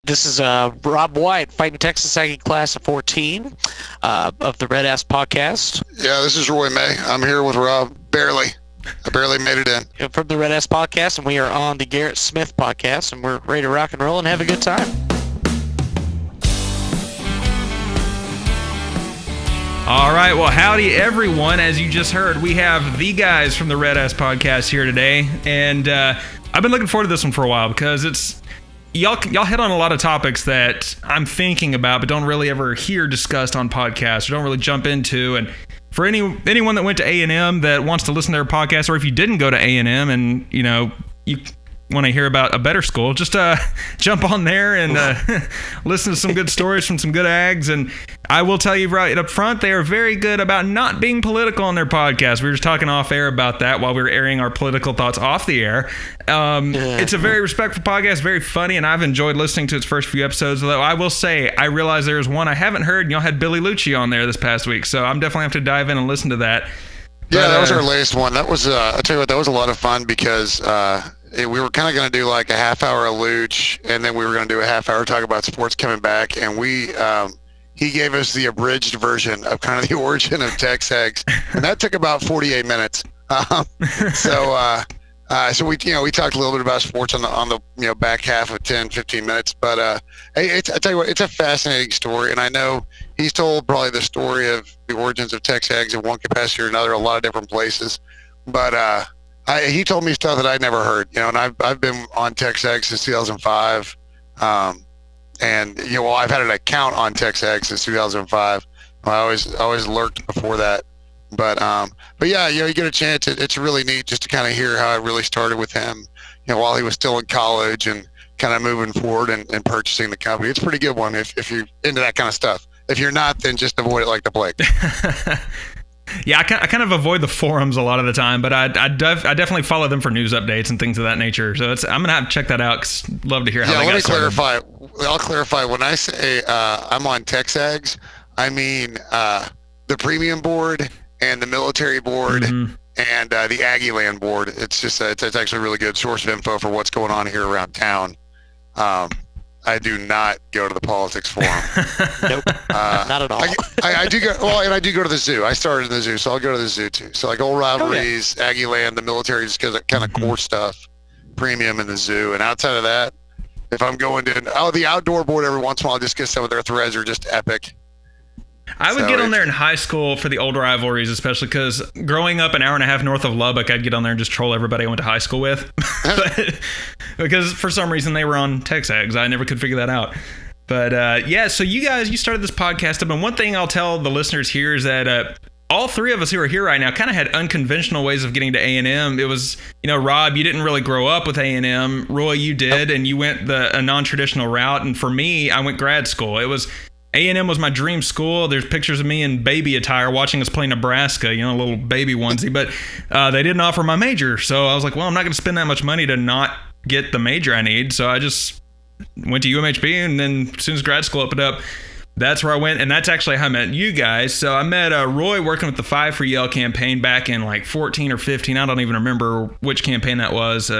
This is Rob White, fighting Texas Aggie class of 14 of the RedAss podcast. Yeah, this is Roy May. I'm here with Rob. Barely. I barely made it in. From the RedAss podcast, and we are on the Garrett Smith podcast, and we're ready to rock and roll and have a good time. All right, well, howdy everyone. As you just heard, we have the guys from the RedAss podcast here today, and I've been looking forward to this one for a while because it's y'all hit on a lot of topics that I'm thinking about but don't really ever hear discussed on podcasts or don't really jump into. And for anyone that went to A&M that wants to listen to their podcast, or if you didn't go to A&M and you want to hear about a better school, just jump on there and listen to some good stories from some good Ags. And I will tell you right up front, they are very good about not being political on their podcast. We were just talking off air about that while we were airing our political thoughts off the air. It's a very respectful podcast, very funny, and I've enjoyed listening to its first few episodes. Though I will say, I realize there's one I haven't heard, and y'all had Billy Lucci on there this past week, so I'm definitely have to dive in and listen to that. Yeah, that was our latest one. That was, I'll tell you what, that was a lot of fun because we were kind of going to do like a half hour of Luch, and then we were going to do a half hour talk about sports coming back, and he gave us the abridged version of kind of the origin of Tex Eggs, and that took about 48 minutes. So we talked a little bit about sports on the back half of 10, 15 minutes. But I tell you what, it's a fascinating story, and I know he's told probably the story of the origins of Tex Eggs in one capacity or another, a lot of different places. But he told me stuff that I'd never heard, and I've been on Tex Eggs since 2005. And I've had an account on Tex Eggs since 2005. I always lurked before that, but yeah, you get a chance. It's really neat just to kind of hear how it really started with him, while he was still in college and kind of moving forward and purchasing the company. It's a pretty good one if you're into that kind of stuff. If you're not, then just avoid it like the plague. Yeah, I kind of avoid the forums a lot of the time, but I definitely follow them for news updates and things of that nature. So I'm gonna have to check that out because love to hear how they got started. Clarify. I'll clarify. When I say I'm on Tex Eggs, I mean the premium board and the military board and the Aggie Land board. It's just it's actually a really good source of info for what's going on here around town. I do not go to the politics forum. Nope, not at all. I do go. Well, and I do go to the zoo. I started in the zoo, so I'll go to the zoo too. So like old rivalries, Aggie Land, the military, just because kind of core stuff, premium in the zoo. And outside of that, if I'm going to the outdoor board every once in a while, just because some of their threads are just epic. I would get on there in high school for the old rivalries, especially because growing up an hour and a half north of Lubbock, I'd get on there and just troll everybody I went to high school with. Because for some reason they were on Tex Eggs. I never could figure that out. But yeah, so you started this podcast up, and one thing I'll tell the listeners here is that all three of us who are here right now kind of had unconventional ways of getting to A&M. It was, Rob, you didn't really grow up with A&M. Roy, you did, and you went a non-traditional route. And for me, I went grad school. A&M was my dream school. There's pictures of me in baby attire watching us play Nebraska, a little baby onesie. But they didn't offer my major. So I was like, well, I'm not going to spend that much money to not get the major I need. So I just went to UMHB, and then as soon as grad school opened up, that's where I went. And that's actually how I met you guys. So I met Roy working with the 5 for Yale campaign back in like 14 or 15. I don't even remember which campaign that was.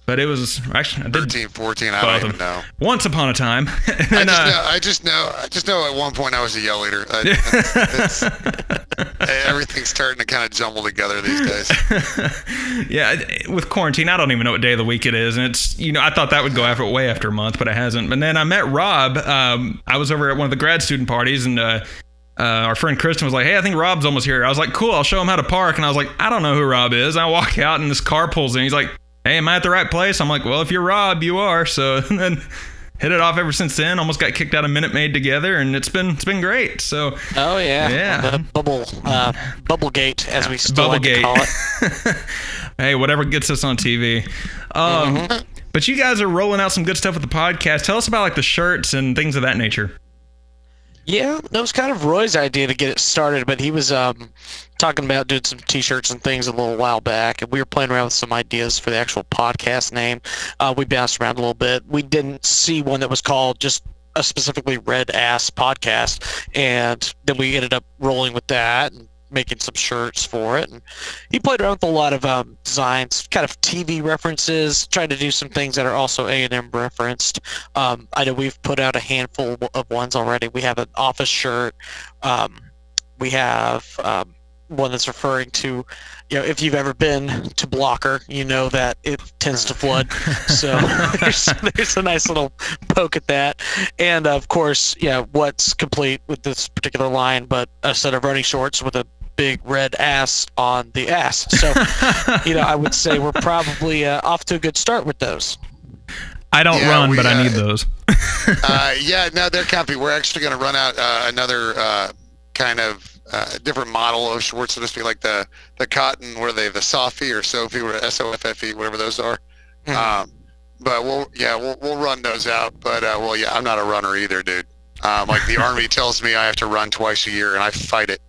But it was actually 13, 14. I don't even know. Once upon a time. And, I just know. At one point I was a Yell leader. Everything's starting to kind of jumble together these days. Yeah, with quarantine, I don't even know what day of the week it is, and it's I thought that would go way after a month, but it hasn't. But then I met Rob. I was over at one of the grad student parties, and our friend Kristen was like, "Hey, I think Rob's almost here." I was like, "Cool, I'll show him how to park." And I was like, "I don't know who Rob is." I walk out, and this car pulls in. He's like, "Hey, am I at the right place?" I'm like, "Well, if you're Rob, you are." So and then hit it off ever since then. Almost got kicked out of Minute Maid together, and it's been great. So oh yeah, the bubble gate, as we still like to call it. Hey, whatever gets us on TV. But you guys are rolling out some good stuff with the podcast. Tell us about like the shirts and things of that nature. Yeah, that was kind of Roy's idea to get it started, but he was talking about doing some T-shirts and things a little while back, and we were playing around with some ideas for the actual podcast name. We bounced around a little bit. We didn't see one that was called just a specifically RedAss podcast, and then we ended up rolling with that. And making some shirts for it. And he played around with a lot of designs, kind of TV references, trying to do some things that are also A&M referenced. I know we've put out a handful of ones already. We have an office shirt. We have one that's referring to, if you've ever been to Blocker, you know that it tends to flood. So there's a nice little poke at that. And of course, what's complete with this particular line, but a set of running shorts with a big red ass on the ass. So, I would say we're probably off to a good start with those. I don't run, but I need those. No, they're comfy. We're actually going to run out another kind of different model of shorts, so to speak, like the cotton, what are they, the Sophie or Sophie, or SOFFE, whatever those are. But we'll run those out. But I'm not a runner either, dude. Like the Army tells me I have to run twice a year, and I fight it,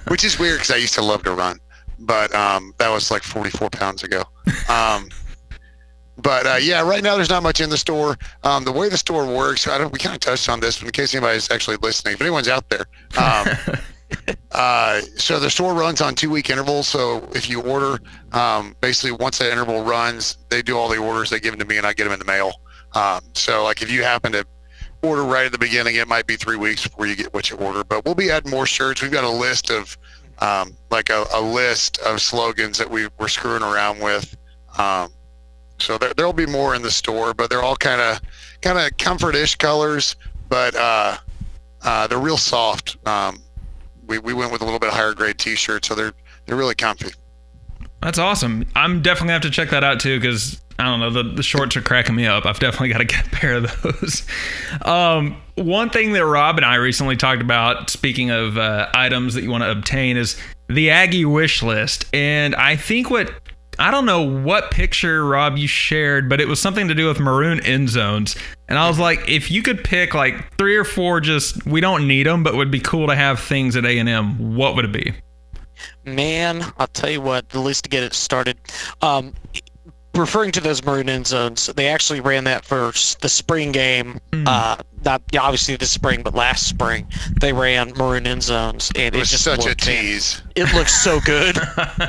which is weird because I used to love to run, but that was like 44 pounds ago. But right now there's not much in the store. The way the store works, we kind of touched on this, but in case anybody's actually listening, if anyone's out there, so the store runs on 2-week intervals. So if you order, basically once that interval runs, they do all the orders, they give them to me, and I get them in the mail. So like if you happen to order right at the beginning, it might be 3 weeks before you get what you order. But we'll be adding more shirts. We've got a list of a list of slogans that we're screwing around with. So there'll be more in the store, but they're all kind of comfort-ish colors, but they're real soft. We went with a little bit higher grade T-shirt, so they're really comfy. That's awesome. I'm definitely gonna have to check that out too, because I don't know, the shorts are cracking me up. I've definitely got to get a pair of those. One thing that Rob and I recently talked about, speaking of items that you want to obtain, is the Aggie wish list, and I don't know what picture, Rob, you shared, but it was something to do with maroon end zones. And I was like, if you could pick like 3 or 4, just, we don't need them, but would be cool to have things at A&M, what would it be? Man, I'll tell you what, at least to get it started. Referring to those maroon end zones, they actually ran that for the spring game. Not obviously this spring, but last spring they ran maroon end zones, and it was just such a tease. It looks so good.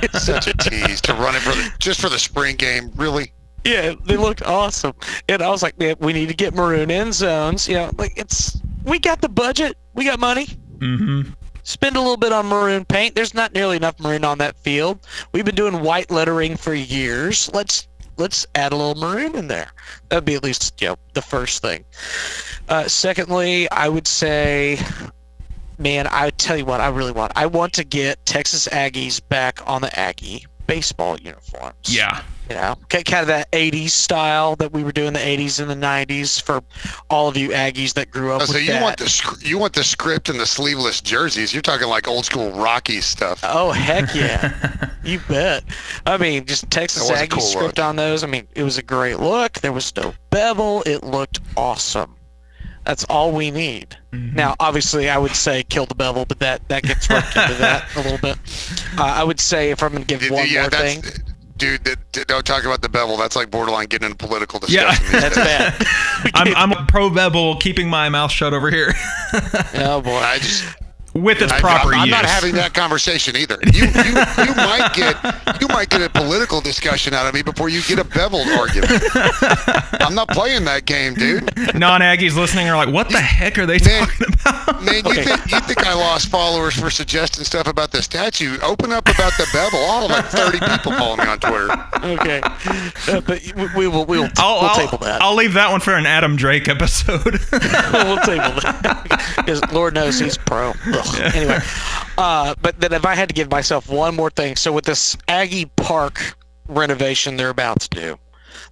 It's such a tease to run it just for the spring game, really. Yeah, they looked awesome, and I was like, man, we need to get maroon end zones. We got the budget, we got money. Mm-hmm. Spend a little bit on maroon paint. There's not nearly enough maroon on that field. We've been doing white lettering for years. Let's add a little maroon in there. That'd be at least, the first thing. Secondly, I would say, man, I would tell you what I really want. I want to get Texas Aggies back on the Aggie baseball uniforms. Yeah. Kind of that 80s style that we were doing the 80s and the 90s for all of you Aggies that grew up with you that. You want the script and the sleeveless jerseys. You're talking like old school Rocky stuff. Oh, heck yeah. You bet. I mean, just Texas Aggie cool script on those. I mean, it was a great look. There was no bevel. It looked awesome. That's all we need. Mm-hmm. Now, obviously, I would say kill the bevel, but that gets roped into that a little bit. I would say, if I'm going to give one more thing... Dude, don't talk about the bevel. That's like borderline getting into political discussion. Yeah, that's bad. I'm pro bevel, keeping my mouth shut over here. Oh boy, with its proper use. I'm not having that conversation either. You might get a political discussion out of me before you get a beveled argument. I'm not playing that game, dude. Non-Aggies listening are like, what the heck are they talking about? Man, you think I lost followers for suggesting stuff about the statue? Open up about the bevel. I'll have like 30 people follow me on Twitter. Okay, but we'll table that. I'll leave that one for an Adam Drake episode. We'll table that because Lord knows he's pro. Anyway, but then if I had to give myself one more thing, so with this Aggie Park renovation they're about to do,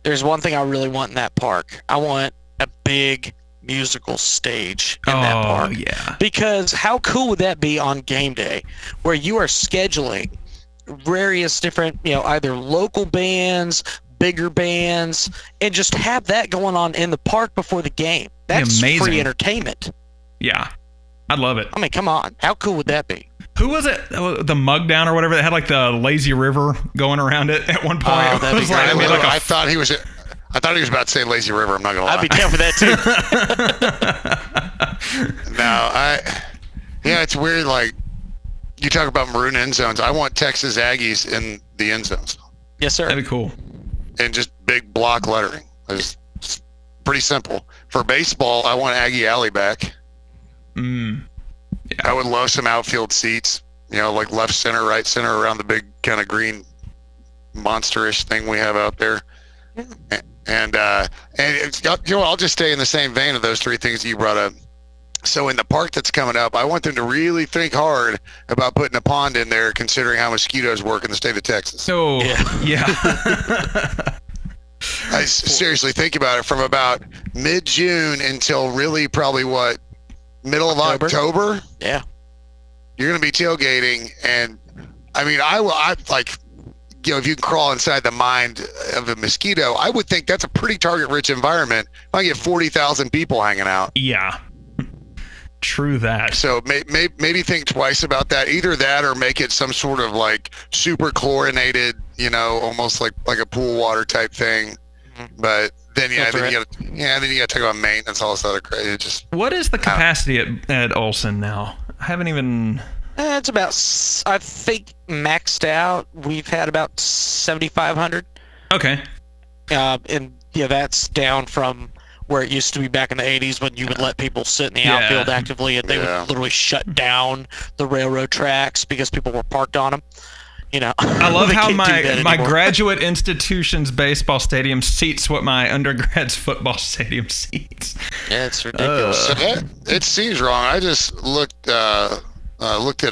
there's one thing I really want in that park. I want a big musical stage in that park. Yeah. Because how cool would that be on game day, where you are scheduling various different, either local bands, bigger bands, and just have that going on in the park before the game. That's amazing. Free entertainment. Yeah. I'd love it. I mean, come on. How cool would that be? Who was it? The Mug Down or whatever that had like the lazy river going around it at one point. Oh, that'd be great. I thought he was about to say lazy river. I'm not gonna lie. I'd be down for that too. No, it's weird. Like, You talk about maroon end zones. I want Texas Aggies in the end zones. Yes, sir. That'd be cool. And just big block lettering. It's pretty simple. For baseball, I want Aggie Alley back. Yeah. I would love some outfield seats, like left center, right center around the big kind of green monsterish thing we have out there. And I'll just stay in the same vein of those three things that you brought up. So in the park that's coming up, I want them to really think hard about putting a pond in there, considering how mosquitoes work in the state of Texas. So, yeah. I seriously think about it, from about mid-June until really probably middle of October. Yeah. You're going to be tailgating, and I mean, if you can crawl inside the mind of a mosquito, I would think that's a pretty target-rich environment. I get 40,000 people hanging out. Yeah. True that. So maybe think twice about that. Either that, or make it some sort of like super chlorinated, almost like a pool water type thing. But then you got to talk about maintenance, all this other crazy. What is the capacity at Olsen now? I haven't even. It's about, I think, maxed out. We've had about 7,500. Okay. And that's down from where it used to be back in the 80s when you would let people sit in the outfield actively, and they would literally shut down the railroad tracks because people were parked on them. I love how my graduate institution's baseball stadium seats what my undergrad's football stadium seats. Yeah, it's ridiculous. It seems wrong. I just looked it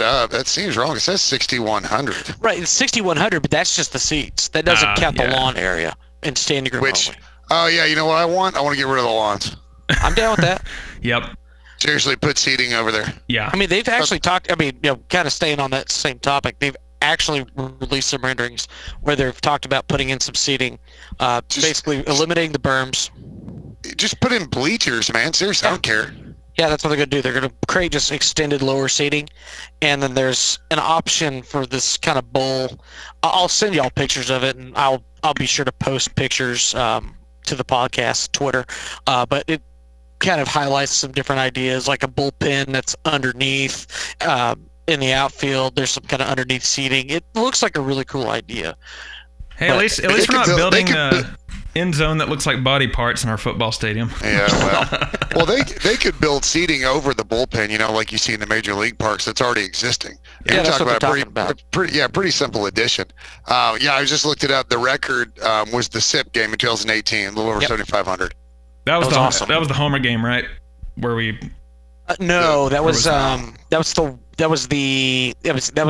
up. That seems wrong. It says 6,100. Right, it's 6,100, but that's just the seats. That doesn't count the lawn area and standing room only. Oh, yeah, you know what I want? I want to get rid of the lawns. I'm down with that. Yep. Seriously, put seating over there. Yeah. I mean, they've actually talked, kind of staying on that same topic, they've actually released some renderings where they've talked about putting in some seating, basically eliminating the berms. Just put in bleachers, man. Seriously, I don't care. Yeah, that's what they're going to do. They're going to create just extended lower seating, and then there's an option for this kind of bowl. I'll send y'all pictures of it, and I'll be sure to post pictures to the podcast Twitter, but it kind of highlights some different ideas, like a bullpen that's underneath in the outfield. There's some kind of underneath seating. It looks like a really cool idea. Hey, at least we're not building a end zone that looks like body parts in our football stadium. Yeah, well, they could build seating over the bullpen, like you see in the major league parks that's already existing. Yeah, that's what they're talking about. Pretty simple addition. I just looked it up. The record was the SIP game in 2018, a little over 7,500. That was awesome. That was the Homer game, right? Where we? No, that was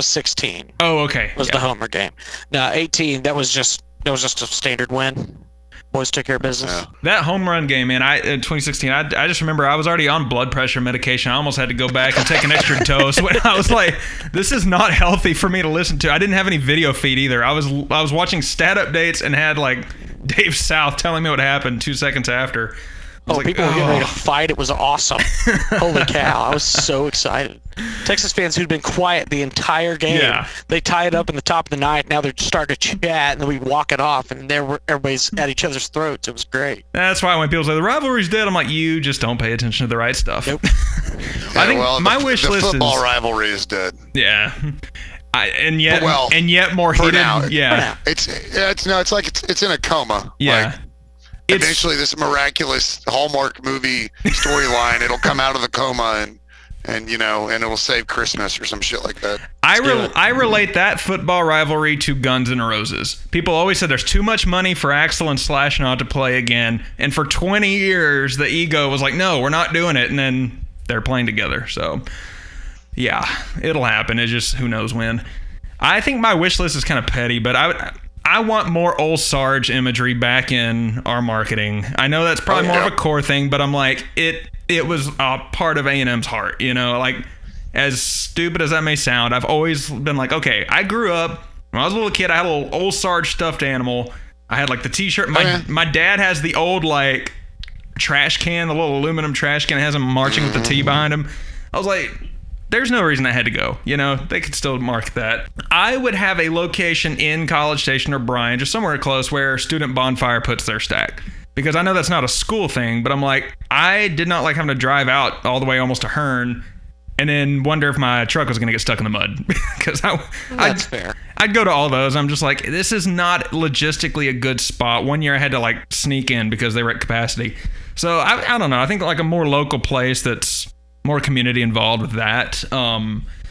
16. Oh, okay. Was the Homer game? No, 18. That was just a standard win. Boys took care of business. Yeah. That home run game, man, in 2016, I just remember I was already on blood pressure medication. I almost had to go back and take an extra dose. When I was like, this is not healthy for me to listen to. I didn't have any video feed either. I was watching stat updates and had like Dave South telling me what happened 2 seconds after. People were getting ready to fight. It was awesome. Holy cow. I was so excited. Texas fans who'd been quiet the entire game, they tie it up in the top of the ninth. Now they're starting to chat, and then we walk it off, and everybody's at each other's throats. It was great. That's why when people say the rivalry's dead, I'm like, you just don't pay attention to the right stuff. Nope. I think my wish list is... The football rivalry is dead. Yeah. And yet more heated. Yeah. It's like it's in a coma. Yeah. Like, eventually, this miraculous Hallmark movie storyline, it'll come out of the coma and it'll save Christmas or some shit like that. I relate that football rivalry to Guns N' Roses. People always said there's too much money for Axl and Slash not to play again, and for 20 years the ego was like, no, we're not doing it, and then they're playing together. So yeah, it'll happen. It's just who knows when. I think my wish list is kind of petty, but I want more old Sarge imagery back in our marketing. I know that's probably more of a core thing, but I'm like, it was a part of A&M's heart, like, as stupid as that may sound, I've always been like, okay, I grew up, when I was a little kid, I had a little old Sarge stuffed animal. I had like the t-shirt. My dad has the old like trash can, the little aluminum trash can. It has him marching with the T behind him. I was like, there's no reason I had to go. They could still mark that. I would have a location in College Station or Bryan, just somewhere close where Student Bonfire puts their stack. Because I know that's not a school thing, but I'm like, I did not like having to drive out all the way almost to Hearn and then wonder if my truck was going to get stuck in the mud. Because That's fair. I'd go to all those. I'm just like, this is not logistically a good spot. One year I had to like sneak in because they were at capacity. So I don't know. I think like a more local place that's more community involved with that.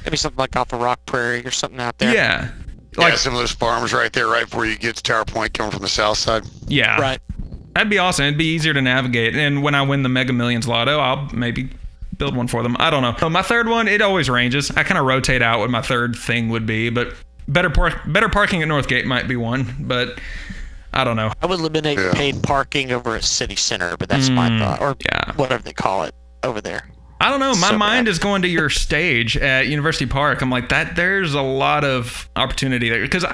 Maybe something like off of Rock Prairie or something out there. Yeah. Like some of those farms right there, right before you get to Tower Point coming from the south side. Yeah. Right. That'd be awesome. It'd be easier to navigate. And when I win the Mega Millions Lotto, I'll maybe build one for them. I don't know. So my third one, it always ranges. I kind of rotate out what my third thing would be, but better parking at Northgate might be one, but I don't know. I would eliminate paid parking over at City Center, but that's my thought. Or whatever they call it over there. I don't know. My mind is going to your stage at University Park. I'm like, there's a lot of opportunity there. Because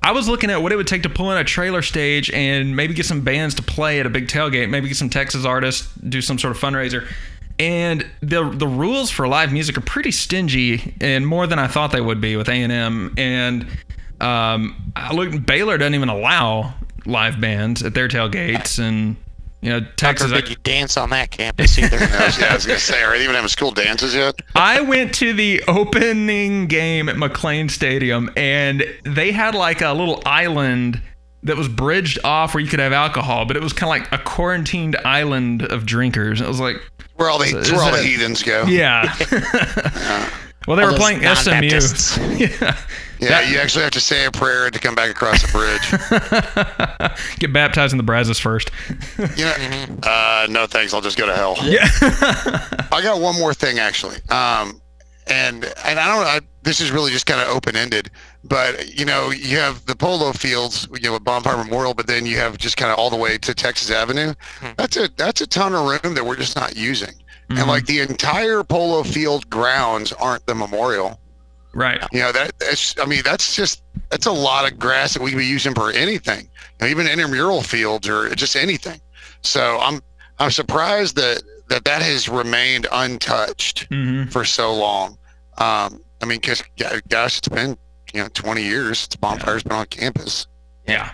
I was looking at what it would take to pull in a trailer stage and maybe get some bands to play at a big tailgate, maybe get some Texas artists, do some sort of fundraiser. And the rules for live music are pretty stingy and more than I thought they would be with A&M. And I looked, Baylor doesn't even allow live bands at their tailgates. And Texas. Did you dance on that campus either? I was going to say, are they even having school dances yet? I went to the opening game at McLean Stadium, and they had like a little island that was bridged off where you could have alcohol, but it was kind of like a quarantined island of drinkers. It was like where all the heathens go. Yeah. Well, they were playing SMU. Yeah, you actually have to say a prayer to come back across the bridge. Get baptized in the Brazos first. No thanks. I'll just go to hell. Yeah. I got one more thing actually. And I don't know. This is really just kind of open ended, but you have the polo fields, with Bonfire Memorial, but then you have just kind of all the way to Texas Avenue. That's a ton of room that we're just not using. And like the entire polo field grounds aren't the memorial. Right. That's a lot of grass that we could be using for anything. Even intramural fields or just anything. So I'm surprised that has remained untouched for so long. Because gosh, it's been 20 years. Bonfire's been on campus. Yeah.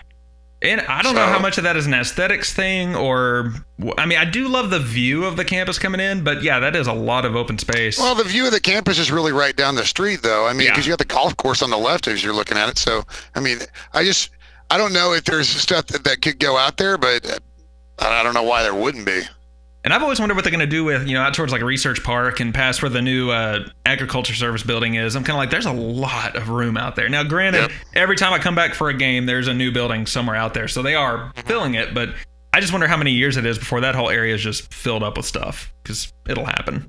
And I don't know how much of that is an aesthetics thing or, I do love the view of the campus coming in, but yeah, that is a lot of open space. Well, the view of the campus is really right down the street though. Because you got the golf course on the left as you're looking at it. So, I don't know if there's stuff that could go out there, but I don't know why there wouldn't be. And I've always wondered what they're going to do with, out towards like Research Park and past where the new agriculture service building is. I'm kind of like, there's a lot of room out there. Now, granted, every time I come back for a game, there's a new building somewhere out there. So they are filling it. But I just wonder how many years it is before that whole area is just filled up with stuff, because it'll happen.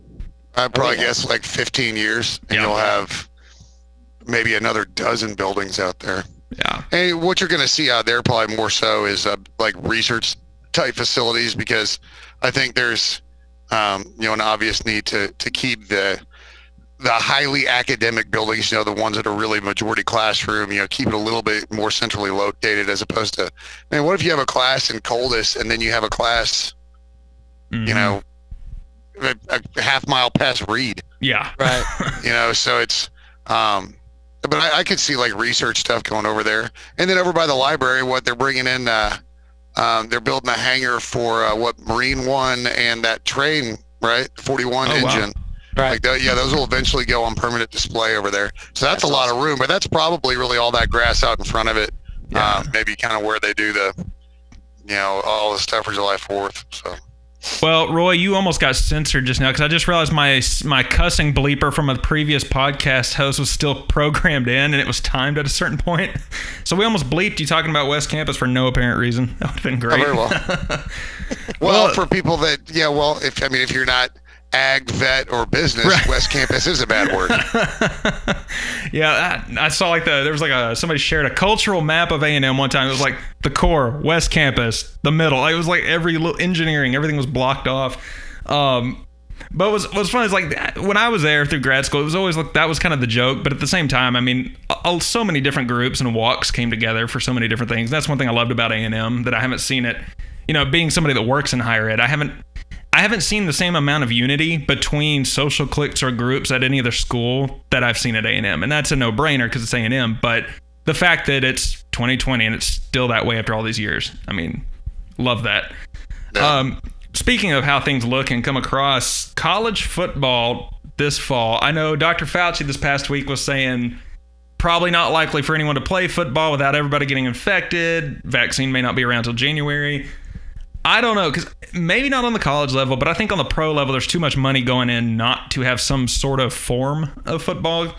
I'd probably guess like 15 years, and you'll have maybe another dozen buildings out there. Yeah. And what you're going to see out there probably more so is like research type facilities, because I think there's an obvious need to keep the highly academic buildings, the ones that are really majority classroom, keep it a little bit more centrally located, as opposed to, what if you have a class in Coldus and then you have a class, a half mile past Reed. Yeah. Right. So it's, but I could see like research stuff going over there. And then over by the library, what they're bringing in, they're building a hangar for Marine One and that train, right? 41 engine. Wow. Right. Those will eventually go on permanent display over there. So that's a lot of room, but that's probably really all that grass out in front of it. Yeah. Maybe kind of where they do the, all the stuff for July 4th. So. Well, Roy, you almost got censored just now because I just realized my cussing bleeper from a previous podcast host was still programmed in, and it was timed at a certain point. So we almost bleeped you talking about West Campus for no apparent reason. That would have been great. Oh, very well. Well, for people that, if you're not ag, vet, or business, right. West Campus is a bad word. Yeah, I saw there was somebody shared a cultural map of A&M one time. It was like the core, West Campus, the middle. It was like every little engineering, everything was blocked off. But what's funny is like when I was there through grad school, it was always like that was kind of the joke. But at the same time, so many different groups and walks came together for so many different things. That's one thing I loved about A&M that I haven't seen it. Being somebody that works in higher ed, I haven't seen the same amount of unity between social cliques or groups at any other school that I've seen at A&M. And that's a no-brainer because it's A&M. But the fact that it's 2020 and it's still that way after all these years, love that. Yeah. Speaking of how things look and come across, college football this fall. I know Dr. Fauci this past week was saying probably not likely for anyone to play football without everybody getting infected. Vaccine may not be around till January. I don't know, because maybe not on the college level, but I think on the pro level, there's too much money going in not to have some sort of form of football,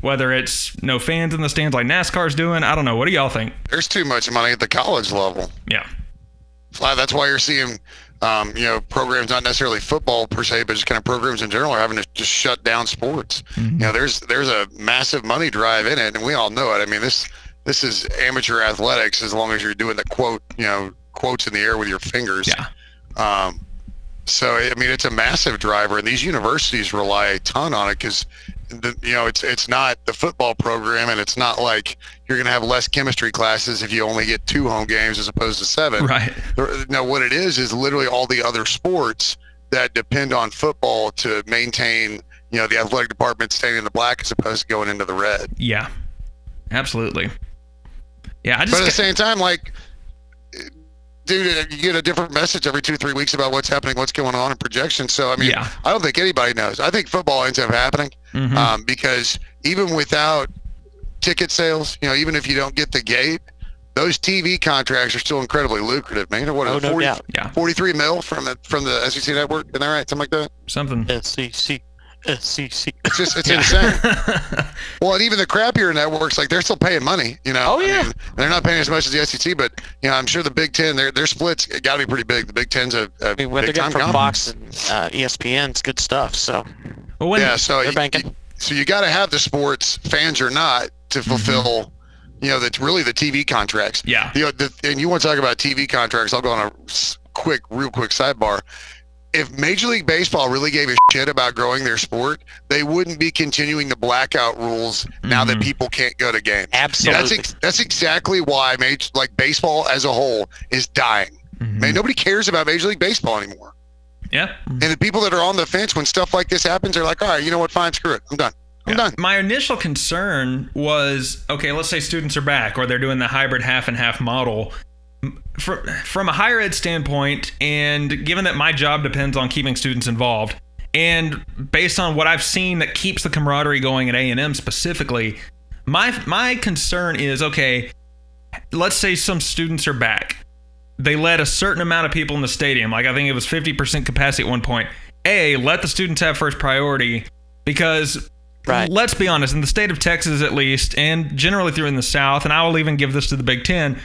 whether it's no fans in the stands like NASCAR's doing. I don't know. What do y'all think? There's too much money at the college level. Yeah. That's why you're seeing, programs, not necessarily football per se, but just kind of programs in general are having to just shut down sports. Mm-hmm. There's a massive money drive in it, and we all know it. I mean, this is amateur athletics as long as you're doing the quotes in the air with your fingers. Yeah. So, I mean, it's a massive driver, and these universities rely a ton on it because, it's not the football program, and it's not like you're going to have less chemistry classes if you only get 2 home games as opposed to 7. Right. Now, what it is literally all the other sports that depend on football to maintain, the athletic department staying in the black as opposed to going into the red. Yeah, absolutely. Yeah, but at the same time, like, dude, you get a different message every 2-3 weeks about what's happening, what's going on in projections. So, I mean, yeah. I don't think anybody knows. I think football ends up happening because even without ticket sales, even if you don't get the gate, those TV contracts are still incredibly lucrative, man. What, no doubt. Yeah. 43 mil from the SEC network? Isn't that right? Something like that? Something. SEC. It's insane. Well, and even the crappier networks, like, they're still paying money, Oh, yeah. I mean, they're not paying as much as the SEC, but, I'm sure the Big Ten, their splits got to be pretty big. The Big Ten's a what they're getting from Fox and ESPN's good stuff, so. Well, so they're banking. So you got to have the sports, fans or not, to fulfill, that's really the TV contracts. Yeah. And you want to talk about TV contracts, I'll go on a real quick sidebar. If Major League Baseball really gave a shit about growing their sport, they wouldn't be continuing the blackout rules now that people can't go to games. Absolutely. That's exactly why baseball as a whole is dying. Man, nobody cares about Major League Baseball anymore. Yeah. And the people that are on the fence when stuff like this happens are like, all right, you know what? Fine, screw it. I'm done. I'm done. My initial concern was, okay, let's say students are back or they're doing the hybrid half and half model. From a higher ed standpoint, and given that my job depends on keeping students involved, and based on what I've seen that keeps the camaraderie going at A&M specifically, my concern is, okay, let's say some students are back. They let a certain amount of people in the stadium, like I think it was 50% capacity at one point. Let the students have first priority, because let's be honest, in the state of Texas at least, and generally through in the South, and I will even give this to the Big Ten,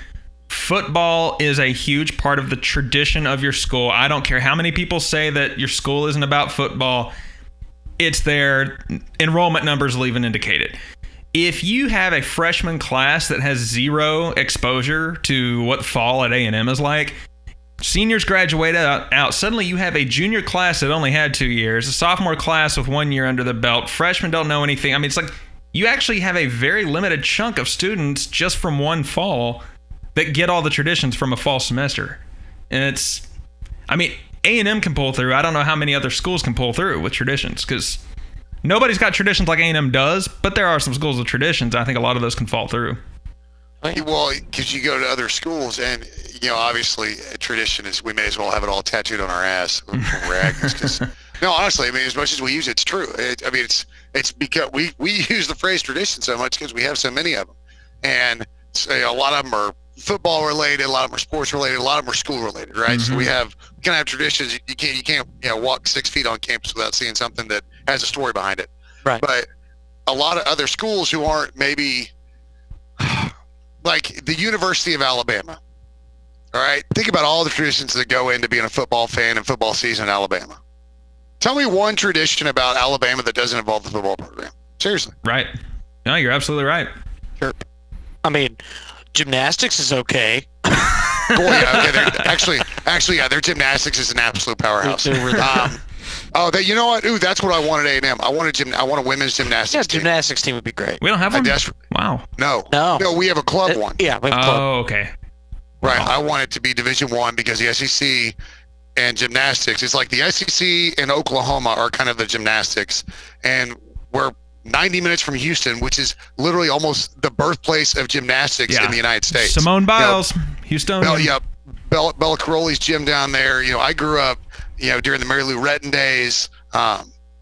football is a huge part of the tradition of your school. I don't care how many people say that your school isn't about football. It's there. Enrollment numbers will even indicate it. If you have a freshman class that has zero exposure to what fall at A&M is like, seniors graduate out, suddenly you have a junior class that only had 2 years, a sophomore class with 1 year under the belt, freshmen don't know anything. I mean, it's like you actually have a very limited chunk of students just from one fall that get all the traditions from a fall semester. And A&M can pull through. I don't know how many other schools can pull through with traditions, because nobody's got traditions like A&M does, but there are some schools with traditions. I think a lot of those can fall through. Well, because you go to other schools, and, obviously, tradition is we may as well have it all tattooed on our ass when we're Aggies. No, honestly, as much as we use it, it's true. It's because we use the phrase tradition so much because we have so many of them. And a lot of them are football related, a lot of them are sports related, a lot of them are school related, right? So we kind of have traditions. You can't walk 6 feet on campus without seeing something that has a story behind it. Right. But a lot of other schools who aren't maybe like the University of Alabama. All right. Think about all the traditions that go into being a football fan and football season in Alabama. Tell me one tradition about Alabama that doesn't involve the football program. Seriously. Right. No, you're absolutely right. Sure. Gymnastics is okay. Boy, yeah, their gymnastics is an absolute powerhouse. You know what? Ooh, that's what I wanted at A&M. I want a women's gymnastics team. Gymnastics team would be great. We don't have one? Wow. No, we have a club one. Yeah, we have a club. Oh, okay. Right. Wow. I want it to be Division I because the SEC and gymnastics, it's like the SEC and Oklahoma are kind of the gymnastics, and we're 90 minutes from Houston, which is literally almost the birthplace of gymnastics in the United States. Simone Biles, Houston. Bella Caroli's gym down there. I grew up, during the Mary Lou Retton days.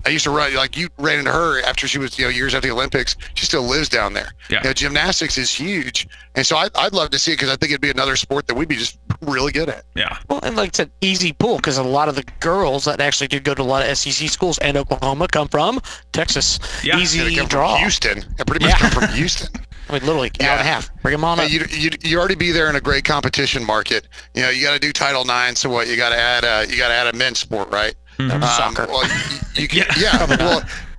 I used to run, like you ran into her after she was, years after the Olympics. She still lives down there. Yeah. Gymnastics is huge. And so I'd love to see it because I think it'd be another sport that we'd be just really good at. Yeah. Well, and like it's an easy pool because a lot of the girls that actually do go to a lot of SEC schools and Oklahoma come from Texas. Yeah. They Easy come draw. from Houston. They pretty much come from Houston. I mean, literally, hour and a half. Bring them on up. You already be there in a great competition market. You got to do Title IX. So what? You got to add a men's sport, right? Mm-hmm. Soccer. Well, you can,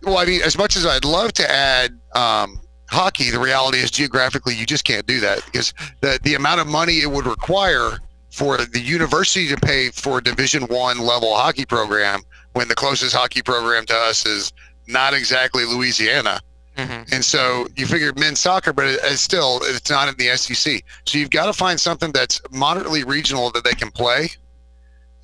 Well, I mean, as much as I'd love to add hockey, the reality is geographically you just can't do that because the amount of money it would require for the university to pay for a Division I level hockey program when the closest hockey program to us is not exactly Louisiana. Mm-hmm. And so you figure men's soccer, but it's not in the SEC. So you've got to find something that's moderately regional that they can play.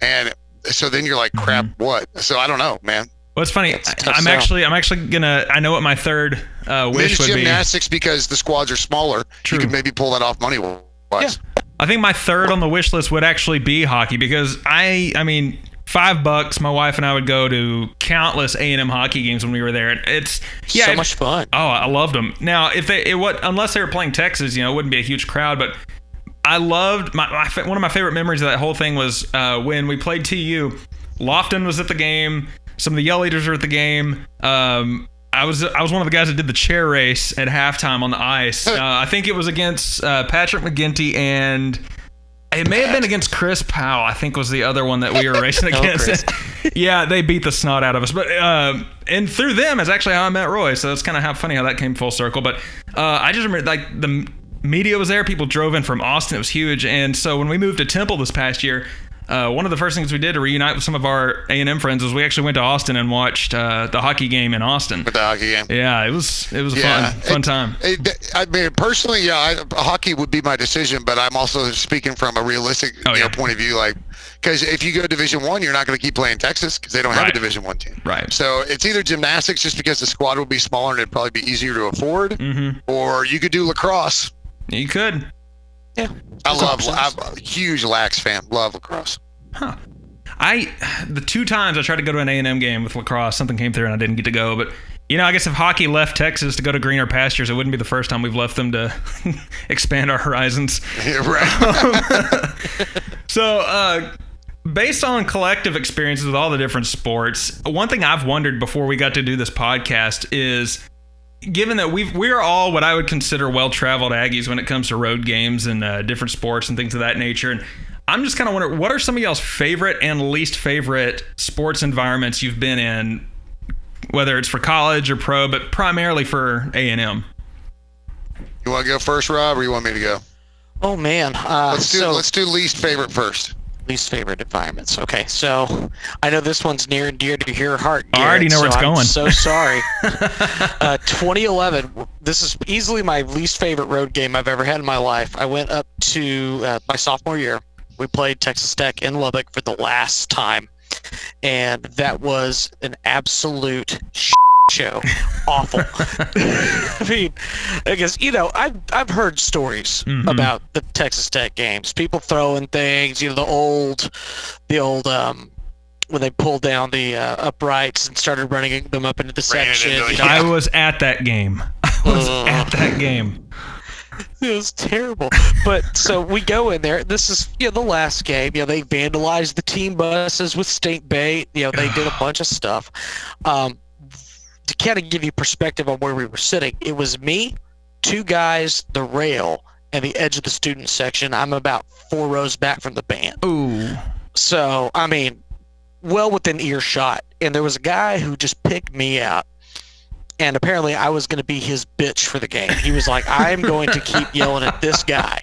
And so then you're like, crap, what? So I don't know, man. Well, it's funny. I'm actually gonna. I know what my third wish men's would be. Gymnastics because the squads are smaller. True. You can maybe pull that off money wise. Yeah. I think my third on the wish list would actually be hockey because I mean, $5. My wife and I would go to countless A&M hockey games when we were there. It's so much fun. Oh, I loved them. Now, unless they were playing Texas, it wouldn't be a huge crowd. But I loved one of my favorite memories of that whole thing was when we played TU. Lofton was at the game. Some of the Yell Eaters were at the game. I was one of the guys that did the chair race at halftime on the ice. I think it was against Patrick McGinty, and it may have been against Chris Powell. I think was the other one that we were racing against. Yeah, they beat the snot out of us. But and through them is actually how I met Roy. So it's kind of funny how that came full circle. But I just remember like the media was there. People drove in from Austin. It was huge. And so when we moved to Temple this past year, one of the first things we did to reunite with some of our A&M friends was we actually went to Austin and watched the hockey game in Austin. With the hockey game. Yeah, it was a fun time. I mean, personally, hockey would be my decision, but I'm also speaking from a realistic point of view, like because if you go Division I, you're not going to keep playing Texas because they don't have a Division I team. Right. So it's either gymnastics just because the squad will be smaller and it'd probably be easier to afford, or you could do lacrosse. You could. Yeah. I'm a huge Lax fan. Love lacrosse. Huh. The two times I tried to go to an A&M game with lacrosse, something came through and I didn't get to go. But, I guess if hockey left Texas to go to greener pastures, it wouldn't be the first time we've left them to expand our horizons. Yeah, right. So, based on collective experiences with all the different sports, one thing I've wondered before we got to do this podcast is, given that we're all what I would consider well-traveled Aggies when it comes to road games and different sports and things of that nature, and I'm just kind of wondering, what are some of y'all's favorite and least favorite sports environments you've been in, whether it's for college or pro, but primarily for A&M? You want to go first, Rob, or you want me to go? Oh, man. Let's do least favorite first. Least favorite environments. Okay, so I know this one's near and dear to your heart, Garrett, I already know where it's going. I'm so sorry. 2011, this is easily my least favorite road game I've ever had in my life. I went up to my sophomore year. We played Texas Tech in Lubbock for the last time, and that was an absolute show. Awful. I mean, I guess I've heard stories about the Texas Tech games. People throwing things. The old when they pulled down the uprights and started running them up into the section. I was at that game. It was terrible. But so we go in there. This is the last game. They vandalized the team buses with stink bait. They did a bunch of stuff. To kind of give you perspective on where we were sitting, it was me, two guys, the rail, and the edge of the student section. I'm about 4 rows back from the band. Ooh. So, I mean, well within earshot. And there was a guy who just picked me out. And apparently I was going to be his bitch for the game. He was like, I'm going to keep yelling at this guy.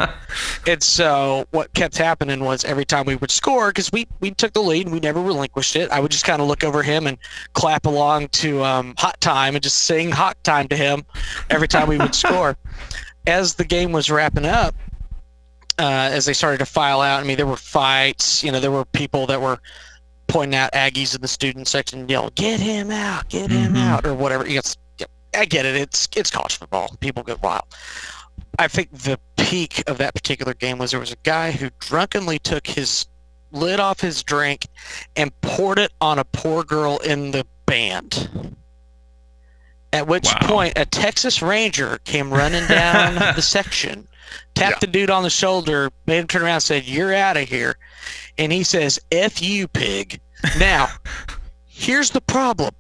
And so what kept happening was every time we would score, because we took the lead and we never relinquished it, I would just kind of look over him and clap along to Hot Time and just sing Hot Time to him every time we would score. As the game was wrapping up, as they started to file out, I mean, there were fights. There were people that were pointing out Aggies in the student section, get him out, get him out, or whatever. I get it. It's college football. People get wild. I think the peak of that particular game was there was a guy who drunkenly took his lid off his drink and poured it on a poor girl in the band. At which point, a Texas Ranger came running down the section, tapped the dude on the shoulder, made him turn around and said, "You're out of here." And he says, "F you, pig." Now, here's the problem.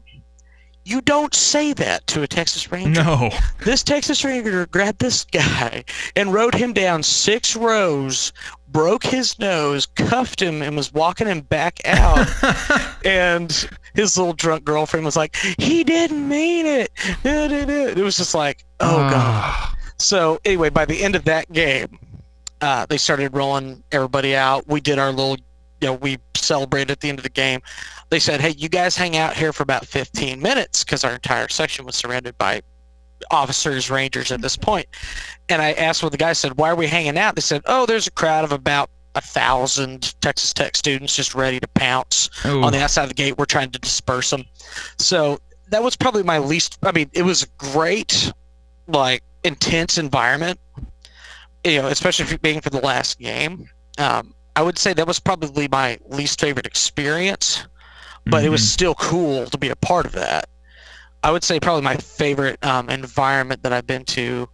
You don't say that to a Texas Ranger. No. This Texas Ranger grabbed this guy and rode him down 6 rows, broke his nose, cuffed him, and was walking him back out. And his little drunk girlfriend was like, "He didn't mean it." It was just like, oh, God. So anyway, by the end of that game, they started rolling everybody out. We did our little, we celebrated at the end of the game. They said, "Hey, you guys hang out here for about 15 minutes," because our entire section was surrounded by officers, rangers at this point. And I asked what the guy said, "Why are we hanging out?" They said, "Oh, there's a crowd of about 1,000 Texas Tech students just ready to pounce on the outside of the gate. We're trying to disperse them." So that was probably my least, it was a great, intense environment, especially being for the last game. I would say that was probably my least favorite experience, but it was still cool to be a part of that. I would say probably my favorite environment that I've been to,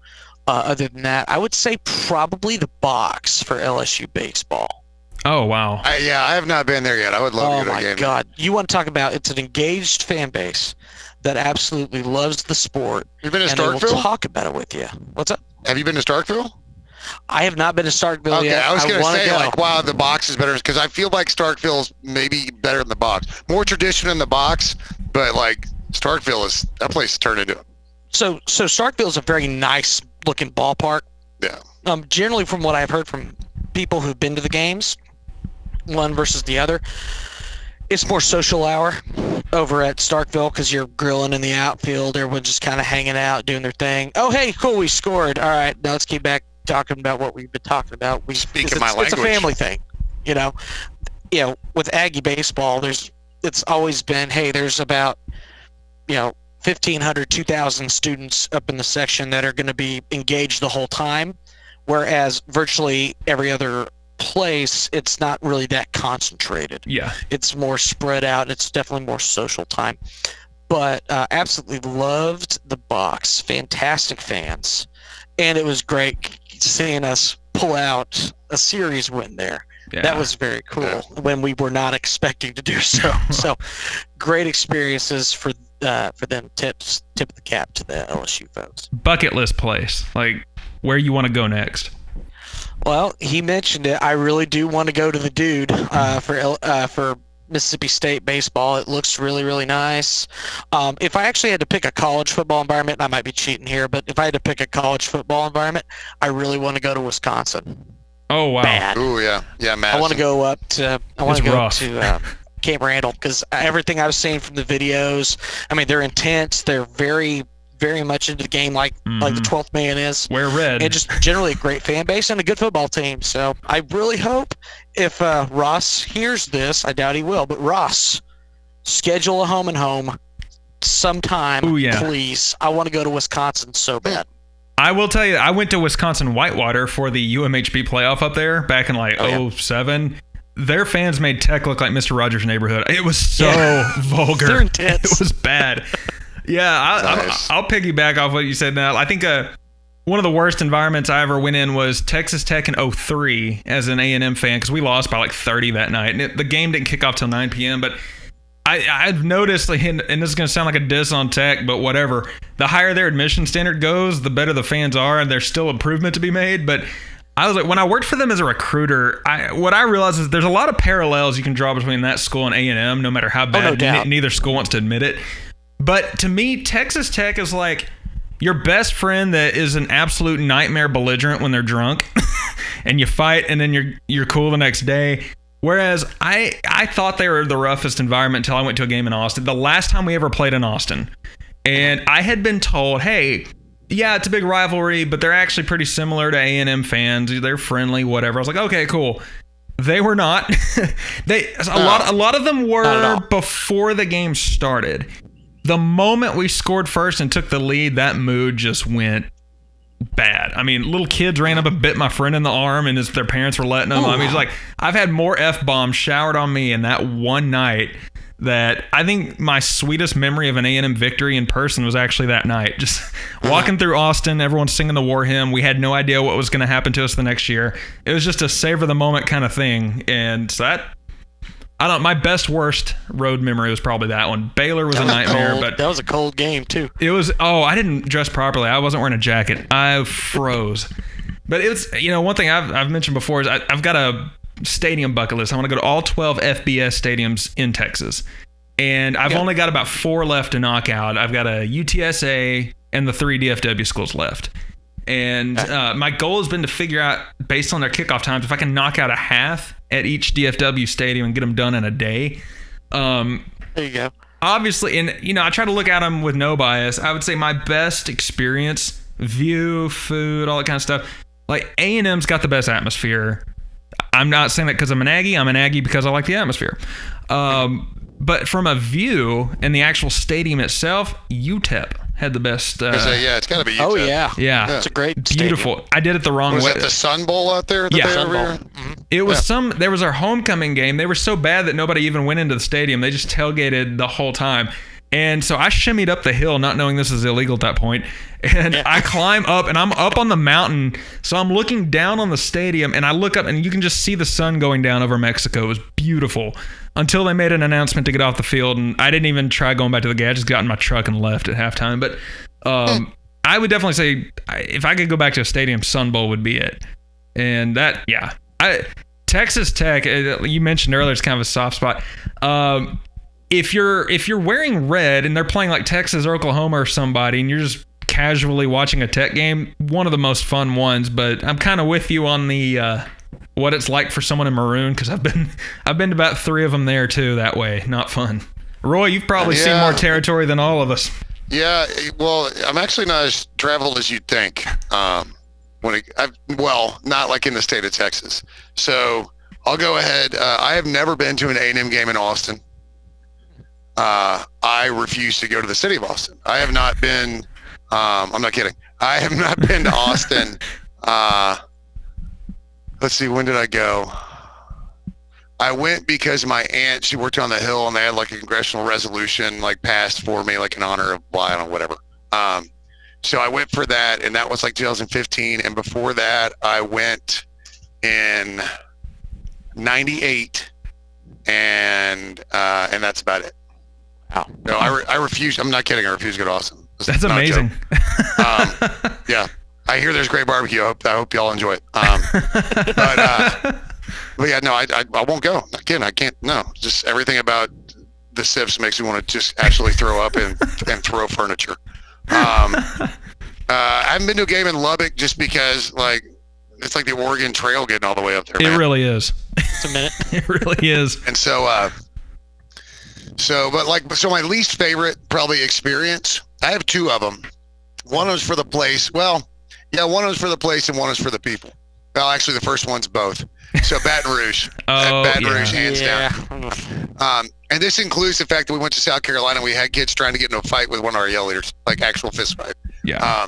other than that, I would say probably the box for LSU baseball. Oh, wow. I have not been there yet. I would love to go to a game. Oh, my God. You want to talk about, it's an engaged fan base that absolutely loves the sport. You've been to Starkville? And they will talk about it with you. What's up? Have you been to Starkville? I have not been to Starkville yet. I was going to say, go. wow, the box is better, because I feel like Starkville's maybe better than the box. More tradition in the box, but Starkville that place turned into. So Starkville is a very nice looking ballpark. Yeah. Generally, from what I've heard from people who've been to the games, one versus the other, it's more social hour over at Starkville because you're grilling in the outfield. Everyone's just kind of hanging out, doing their thing. Oh, hey, cool, we scored. All right, now let's get back talking about what we've been talking about. My language. It's a family thing, with Aggie baseball, it's always been, hey, there's about 1,500, 2,000 students up in the section that are going to be engaged the whole time, whereas virtually every other place, it's not really that concentrated. Yeah. It's more spread out. It's definitely more social time. But absolutely loved the box. Fantastic fans. And it was great seeing us pull out a series win there. Yeah. That was very cool when we were not expecting to do so. So great experiences for them. Tip of the cap to the LSU folks. Bucket list place, where you want to go next. Well, he mentioned it. I really do want to go to the Dude for Mississippi State baseball. It looks really, really nice. If I actually had to pick a college football environment, I might be cheating here, but if I had to pick a college football environment, I really want to go to Wisconsin. Oh, wow. Bad. Ooh, yeah. Yeah, Madison. I want to go up to Camp Randall, because everything I've seen from the videos, they're intense. They're very, very much into the game like the 12th man is. Wear red. And just generally a great fan base and a good football team. So I really hope if Ross hears this, I doubt he will, but Ross, schedule a home and home sometime, please. I want to go to Wisconsin so bad. I will tell you, I went to Wisconsin Whitewater for the UMHB playoff up there back in 07. Their fans made Tech look like Mr. Rogers' Neighborhood. It was so vulgar. They're intense. It was bad. Yeah, I'll piggyback off what you said now. I think one of the worst environments I ever went in was Texas Tech in 03 as an A&M fan, because we lost by 30 that night. And the game didn't kick off till 9 p.m., but I've noticed, and this is going to sound like a diss on Tech, but whatever. The higher their admission standard goes, the better the fans are, and there's still improvement to be made. But I was when I worked for them as a recruiter, what I realized is there's a lot of parallels you can draw between that school and A&M, no matter how bad neither school wants to admit it. But to me, Texas Tech is like your best friend that is an absolute nightmare belligerent when they're drunk, and you fight, and then you're cool the next day. Whereas I thought they were the roughest environment until I went to a game in Austin. The last time we ever played in Austin. And I had been told, hey, yeah, it's a big rivalry, but they're actually pretty similar to A&M fans. They're friendly, whatever. I was like, okay, cool. They were not. A lot of them were before the game started. The moment we scored first and took the lead, that mood just went bad. I mean, little kids ran up and bit my friend in the arm, and their parents were letting them. I mean, it's like, I've had more F-bombs showered on me in that one night that I think my sweetest memory of an A&M victory in person was actually that night. Just walking through Austin, everyone's singing the war hymn. We had no idea what was going to happen to us the next year. It was just a savor the moment kind of thing. And so my best worst road memory was probably that one. Baylor was a nightmare, cold. But that was a cold game too. It was. I didn't dress properly. I wasn't wearing a jacket. I froze. But it's, one thing I've mentioned before is I've got a stadium bucket list. I want to go to all 12 FBS stadiums in Texas, and I've only got about 4 left to knock out. I've got a UTSA and the 3 DFW schools left. And my goal has been to figure out, based on their kickoff times, if I can knock out a half at each DFW stadium and get them done in a day. There you go. Obviously, and I try to look at them with no bias. I would say my best experience, view, food, all that kind of stuff. Like, A&M's got the best atmosphere. I'm not saying that because I'm an Aggie. I'm an Aggie because I like the atmosphere. But from a view and the actual stadium itself, UTEP had the best. It's got to be UTEP. Oh, yeah. Yeah. It's a great Beautiful. stadium. I did it the wrong way. Was it the Sun Bowl out there? Sun Bowl. Mm-hmm. It was there was our homecoming game. They were so bad that nobody even went into the stadium. They just tailgated the whole time. And so I shimmied up the hill, not knowing this is illegal at that point. And I climb up, and I'm up on the mountain. So I'm looking down on the stadium, and I look up, and you can just see the sun going down over Mexico. It was beautiful until they made an announcement to get off the field. And I didn't even try going back to the game. I just got in my truck and left at halftime. But I would definitely say if I could go back to a stadium, Sun Bowl would be it. And that, Texas Tech, you mentioned earlier, it's kind of a soft spot. If you're wearing red and they're playing like Texas or Oklahoma or somebody, and you're just casually watching a Tech game, one of the most fun ones. But I'm kind of with you on the what it's like for someone in maroon, because I've been to about 3 of them there too. That way, not fun. Roy, you've probably seen more territory than all of us. Yeah, well, I'm actually not as traveled as you'd think. Not like in the state of Texas. So I'll go ahead. I have never been to an A&M game in Austin. I refuse to go to the city of Austin. I have not been. I'm not kidding. I have not been to Austin. Let's see. When did I go? I went because my aunt, she worked on the Hill, and they had like a congressional resolution like passed for me, like in honor of whatever. So I went for that, and that was like 2015. And before that, I went in '98, and that's about it. Wow. No, I refuse. I'm not kidding. I refuse to go to Austin. That's amazing. Yeah. I hear there's great barbecue. I hope y'all enjoy it. But yeah, no, I won't go. Not kidding. I can't. No, just everything about the Sips makes me want to just actually throw up and throw furniture. I haven't been to a game in Lubbock just because, like, it's like the Oregon Trail getting all the way up there. It really is. It's a minute. It really is. And so my least favorite probably experience, I have 2 of them. One was for the place. Well, yeah, one was for the place and one was for the people. Well, actually, the first one's both. So Baton Rouge. Rouge, hands down. And this includes the fact that we went to South Carolina. We had kids trying to get in a fight with one of our yell leaders, like actual fist fight. Yeah.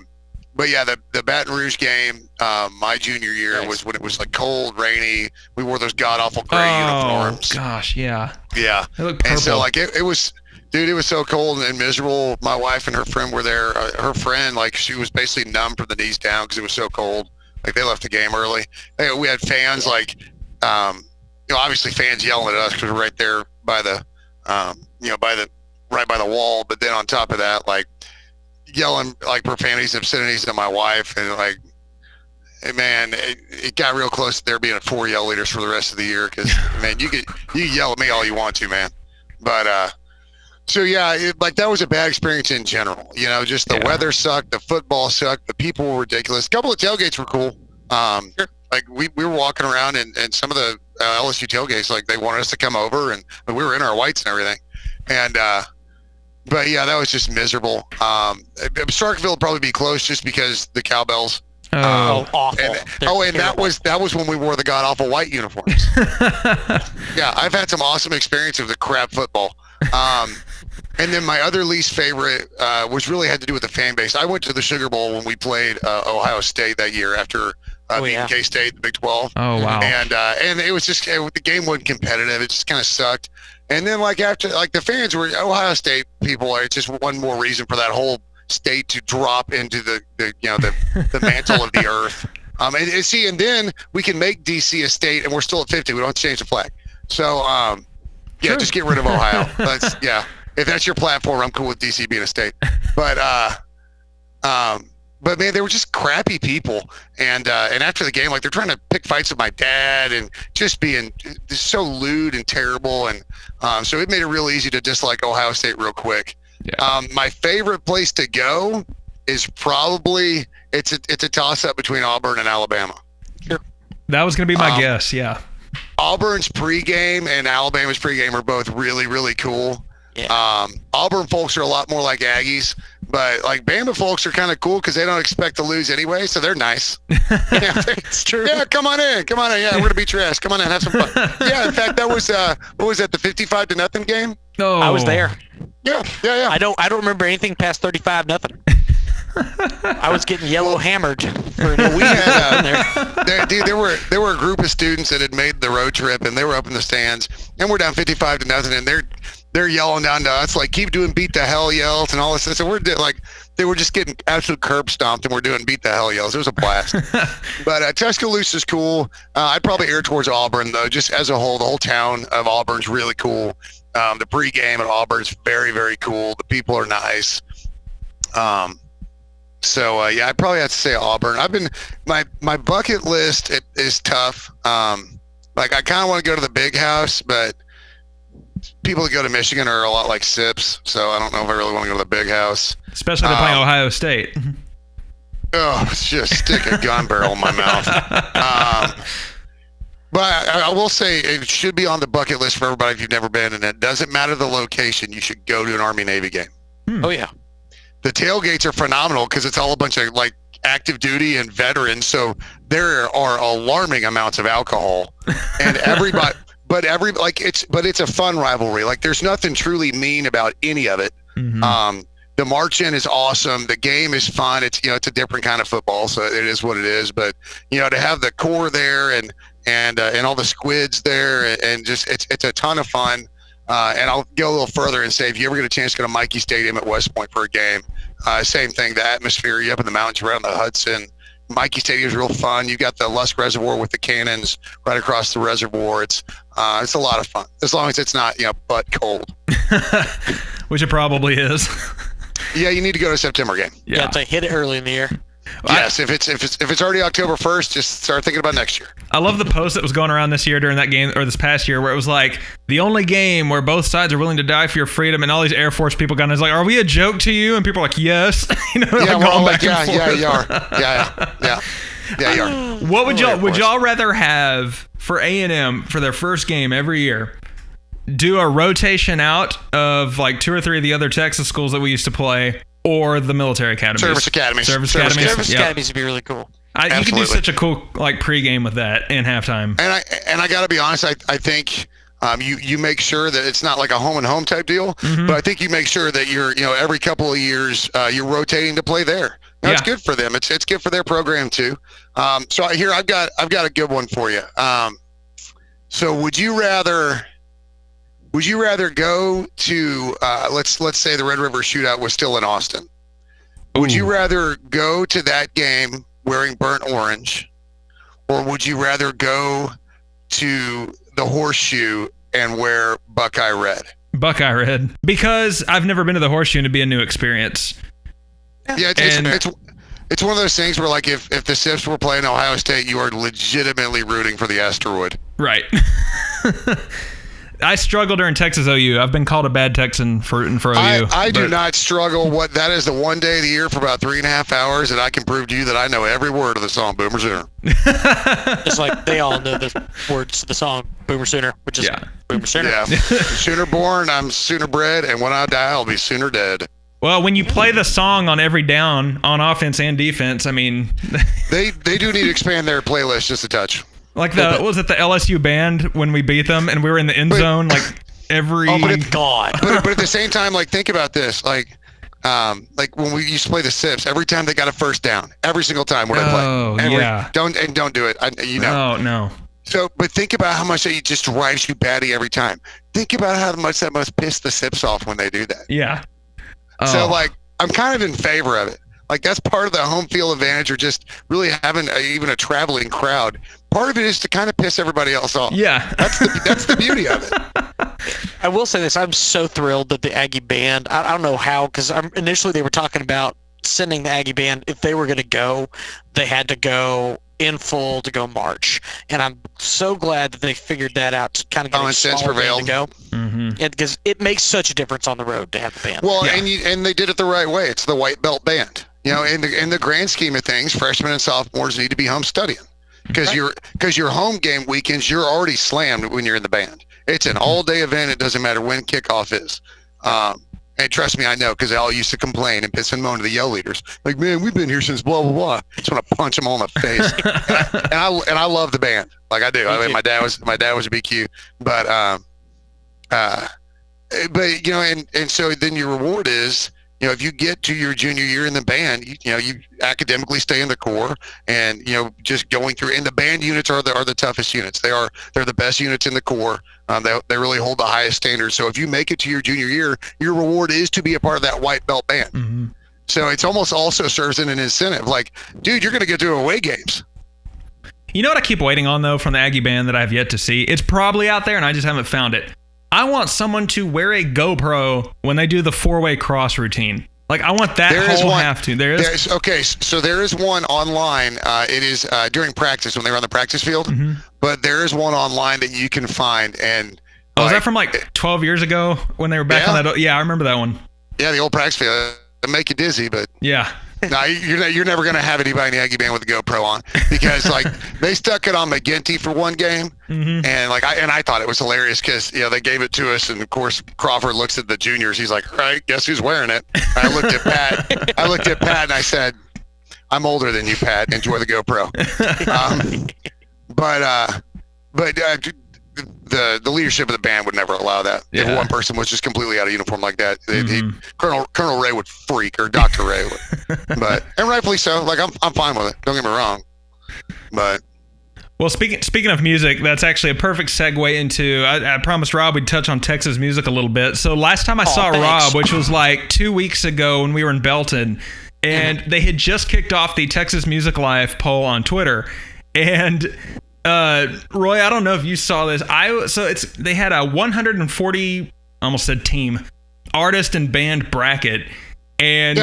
But yeah, the Baton Rouge game, my junior year was when it was like cold, rainy. We wore those god awful gray uniforms. Oh gosh, yeah. Yeah. They look purple. And so like it was, dude, it was so cold and miserable. My wife and her friend were there. Her friend, like, she was basically numb from the knees down because it was so cold. Like, they left the game early. We had fans, like, obviously fans yelling at us because we're right there by the, right by the wall. But then on top of that, like, yelling like profanities, obscenities at my wife, and like, man, it got real close to there being 4 yell leaders for the rest of the year. Because man, you can yell at me all you want to, man. But so yeah, that was a bad experience in general. Just the weather sucked, the football sucked, the people were ridiculous. A couple of tailgates were cool. Sure. Like we were walking around, and some of the LSU tailgates, like, they wanted us to come over, and we were in our whites and everything. And but yeah, that was just miserable. Starkville would probably be close just because the cowbells. Awful. And that was when we wore the god awful white uniforms. Yeah, I've had some awesome experiences with the crap football. And then my other least favorite was really had to do with the fan base. I went to the Sugar Bowl when we played Ohio State that year after beating K-State, the Big 12. Oh, wow. And it was just the game wasn't competitive. It just kind of sucked. And then after the fans were Ohio State people. It's just one more reason for that whole state to drop into the mantle of the earth. And then we can make DC a state, and we're still at 50. We don't have to change the flag. So just get rid of Ohio. If that's your platform, I'm cool with DC being a state. But man, they were just crappy people, and after the game, they're trying to pick fights with my dad and just being so lewd and terrible, and so it made it real easy to dislike Ohio State real quick. Yeah. My favorite place to go is probably it's a toss up between Auburn and Alabama. Sure. That was going to be my guess. Yeah. Auburn's pregame and Alabama's pregame are both really, really cool. Yeah. Auburn folks are a lot more like Aggies, but Bama folks are kind of cool because they don't expect to lose anyway, so they're nice. It's true. Yeah, come on in. Yeah, we're gonna beat your ass. Come on in, have some fun. Yeah, in fact, that was what was that? The 55-0 game? No, I was there. Yeah. I don't remember anything past 35-0. I was getting yellow hammered for a week. There were a group of students that had made the road trip, and they were up in the stands, and we're down 55-0, and they're yelling down to us keep doing beat the hell yells and all this. So they were just getting absolute curb stomped, and we're doing beat the hell yells. It was a blast. But Tuscaloosa's cool. I'd probably err towards Auburn though. Just as a whole, the whole town of Auburn's really cool. The pregame at Auburn's very, very cool. The people are nice. I'd probably have to say Auburn. My bucket list is tough. I kind of want to go to the Big House, but people that go to Michigan are a lot like Sips, so I don't know if I really want to go to the Big House. Especially if they're playing Ohio State. Oh, it's just stick a gun barrel in my mouth. But I will say it should be on the bucket list for everybody if you've never been, and it doesn't matter the location. You should go to an Army-Navy game. Oh, yeah. The tailgates are phenomenal because it's all a bunch of active duty and veterans, so there are alarming amounts of alcohol, and everybody. But it's a fun rivalry. There's nothing truly mean about any of it. Mm-hmm. The march-in is awesome. The game is fun. It's it's a different kind of football, so it is what it is. But to have the core there and all the squids there, and just it's a ton of fun. And I'll go a little further and say if you ever get a chance to go to Mikey Stadium at West Point for a game, same thing. The atmosphere, you up in the mountains around the Hudson. Mikey Stadium is real fun. You got the Lusk Reservoir with the cannons right across the reservoir. It's a lot of fun as long as it's not butt cold, which it probably is. Yeah, you need to go to a September game. Yeah, to hit it early in the year. Yes, if it's already October 1st, just start thinking about next year. I love the post that was going around this year during that game, or this past year, where it was the only game where both sides are willing to die for your freedom, and all these Air Force people got in. It's are we a joke to you? And people are yes. Yeah, you are. Yeah, you are. What would y'all rather have for A&M for their first game every year? Do a rotation out of 2 or 3 of the other Texas schools that we used to play, or the military academies? Service academies. Service academies would be really cool. You could do such a cool pregame with that in halftime. And I got to be honest, I think you make sure that it's not like a home and home type deal, mm-hmm. but I think you make sure that you're every couple of years you're rotating to play there. It's good for them. It's good for their program too. So here I've got a good one for you. So would you rather go to let's say the Red River Shootout was still in Austin? Ooh. Would you rather go to that game wearing burnt orange, or would you rather go to the Horseshoe and wear Buckeye red? Buckeye red, because I've never been to the Horseshoe and it'd be a new experience. Yeah, it's one of those things where if the Sips were playing Ohio State, you are legitimately rooting for the asteroid. Right. I struggle during Texas OU. I've been called a bad Texan for rooting for OU. I do not struggle. That is the one day of the year for about 3.5 hours that I can prove to you that I know every word of the song Boomer Sooner. Just like they all know the words to the song Boomer Sooner, which is Boomer Sooner. Yeah. Sooner born, I'm sooner bred, and when I die, I'll be sooner dead. Well, when you play the song on every down on offense and defense, I mean, they do need to expand their playlist just a touch. Was it the LSU band when we beat them and we were in the end zone every. Oh my God! But at the same time, like think about this, like when we used to play the Sips, every time they got a first down, every single time where they play. Oh yeah. Don't do it. Oh no. So, but think about how much it just drives you batty every time. Think about how much that must piss the Sips off when they do that. Yeah. So like, I'm kind of in favor of it. Like that's part of the home field advantage, or just really having even a traveling crowd. Part of it is to kind of piss everybody else off. Yeah. That's the beauty of it. I will say this: I'm so thrilled that the Aggie band. I don't know how, because initially they were talking about sending the Aggie band. If they were going to go, they had to go in full to go march, and I'm so glad that they figured that out to kind of get a smaller band to go. Mm-hmm. Because it makes such a difference on the road to have the band. Well, and they did it the right way. It's the white belt band. You know, in the grand scheme of things, freshmen and sophomores need to be home studying, because your home game weekends, you're already slammed when you're in the band. It's an all day event. It doesn't matter when kickoff is. And trust me, I know, because they all used to complain and piss and moan to the yell leaders. Like, man, we've been here since blah blah blah. I just want to punch them all in the face. and I love the band, like I do. I mean, my dad was a BQ, but you know, and so then your reward is, you know, if you get to your junior year in the band, you academically stay in the core, and you know, just going through. And the band units are the toughest units. They're the best units in the core. They really hold the highest standards. So if you make it to your junior year, your reward is to be a part of that white belt band. Mm-hmm. So it's almost also serves in an incentive. Like, dude, you're going to get to away games. You know what I keep waiting on, though, from the Aggie band that I've yet to see? It's probably out there, and I just haven't found it. I want someone to wear a GoPro when they do the 4-way cross routine. Like, I want that whole have to. Okay, so there is one online. It is during practice when they run the practice field. Mm-hmm. But there is one online that you can find. And is that from like 12 years ago when they were back on that? Yeah, I remember that one. Yeah, the old practice field. It'll make you dizzy, but yeah. No, you're never going to have anybody in the Aggie band with a GoPro on, because like they stuck it on McGinty for one game, mm-hmm. and I thought it was hilarious because they gave it to us, and of course Crawford looks at the juniors. He's like, all right, guess who's wearing it? I looked at Pat. And I said, I'm older than you, Pat. Enjoy the GoPro. But the leadership of the band would never allow that. Yeah. If one person was just completely out of uniform like that, Colonel Ray would freak, or Dr. Ray would. And rightfully so. Like I'm fine with it. Don't get me wrong. But well, speaking of music, that's actually a perfect segue into. I promised Rob we'd touch on Texas music a little bit. So last time I saw Rob, which was like 2 weeks ago when we were in Belton, and they had just kicked off the Texas Music Life poll on Twitter, and. Roy, I don't know if you saw this. They had a 140, almost said team, artist and band bracket, and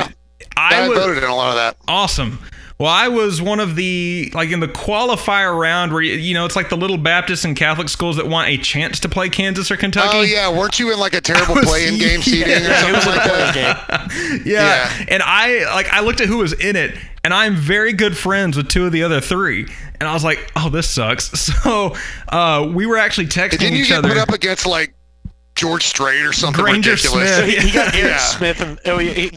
I voted in a lot of that. Awesome. Well, I was one of the, like, in the qualifier round where, it's like the little Baptist and Catholic schools that want a chance to play Kansas or Kentucky. Oh, yeah. Weren't you in, like, a terrible play-in game seating or something like that? Yeah. And I looked at who was in it, and I'm very good friends with two of the other three. And I was like, oh, this sucks. So we were actually texting each other. Didn't you get put up against, like, George Strait or something Granger ridiculous? Smith. He got Garrett Smith, and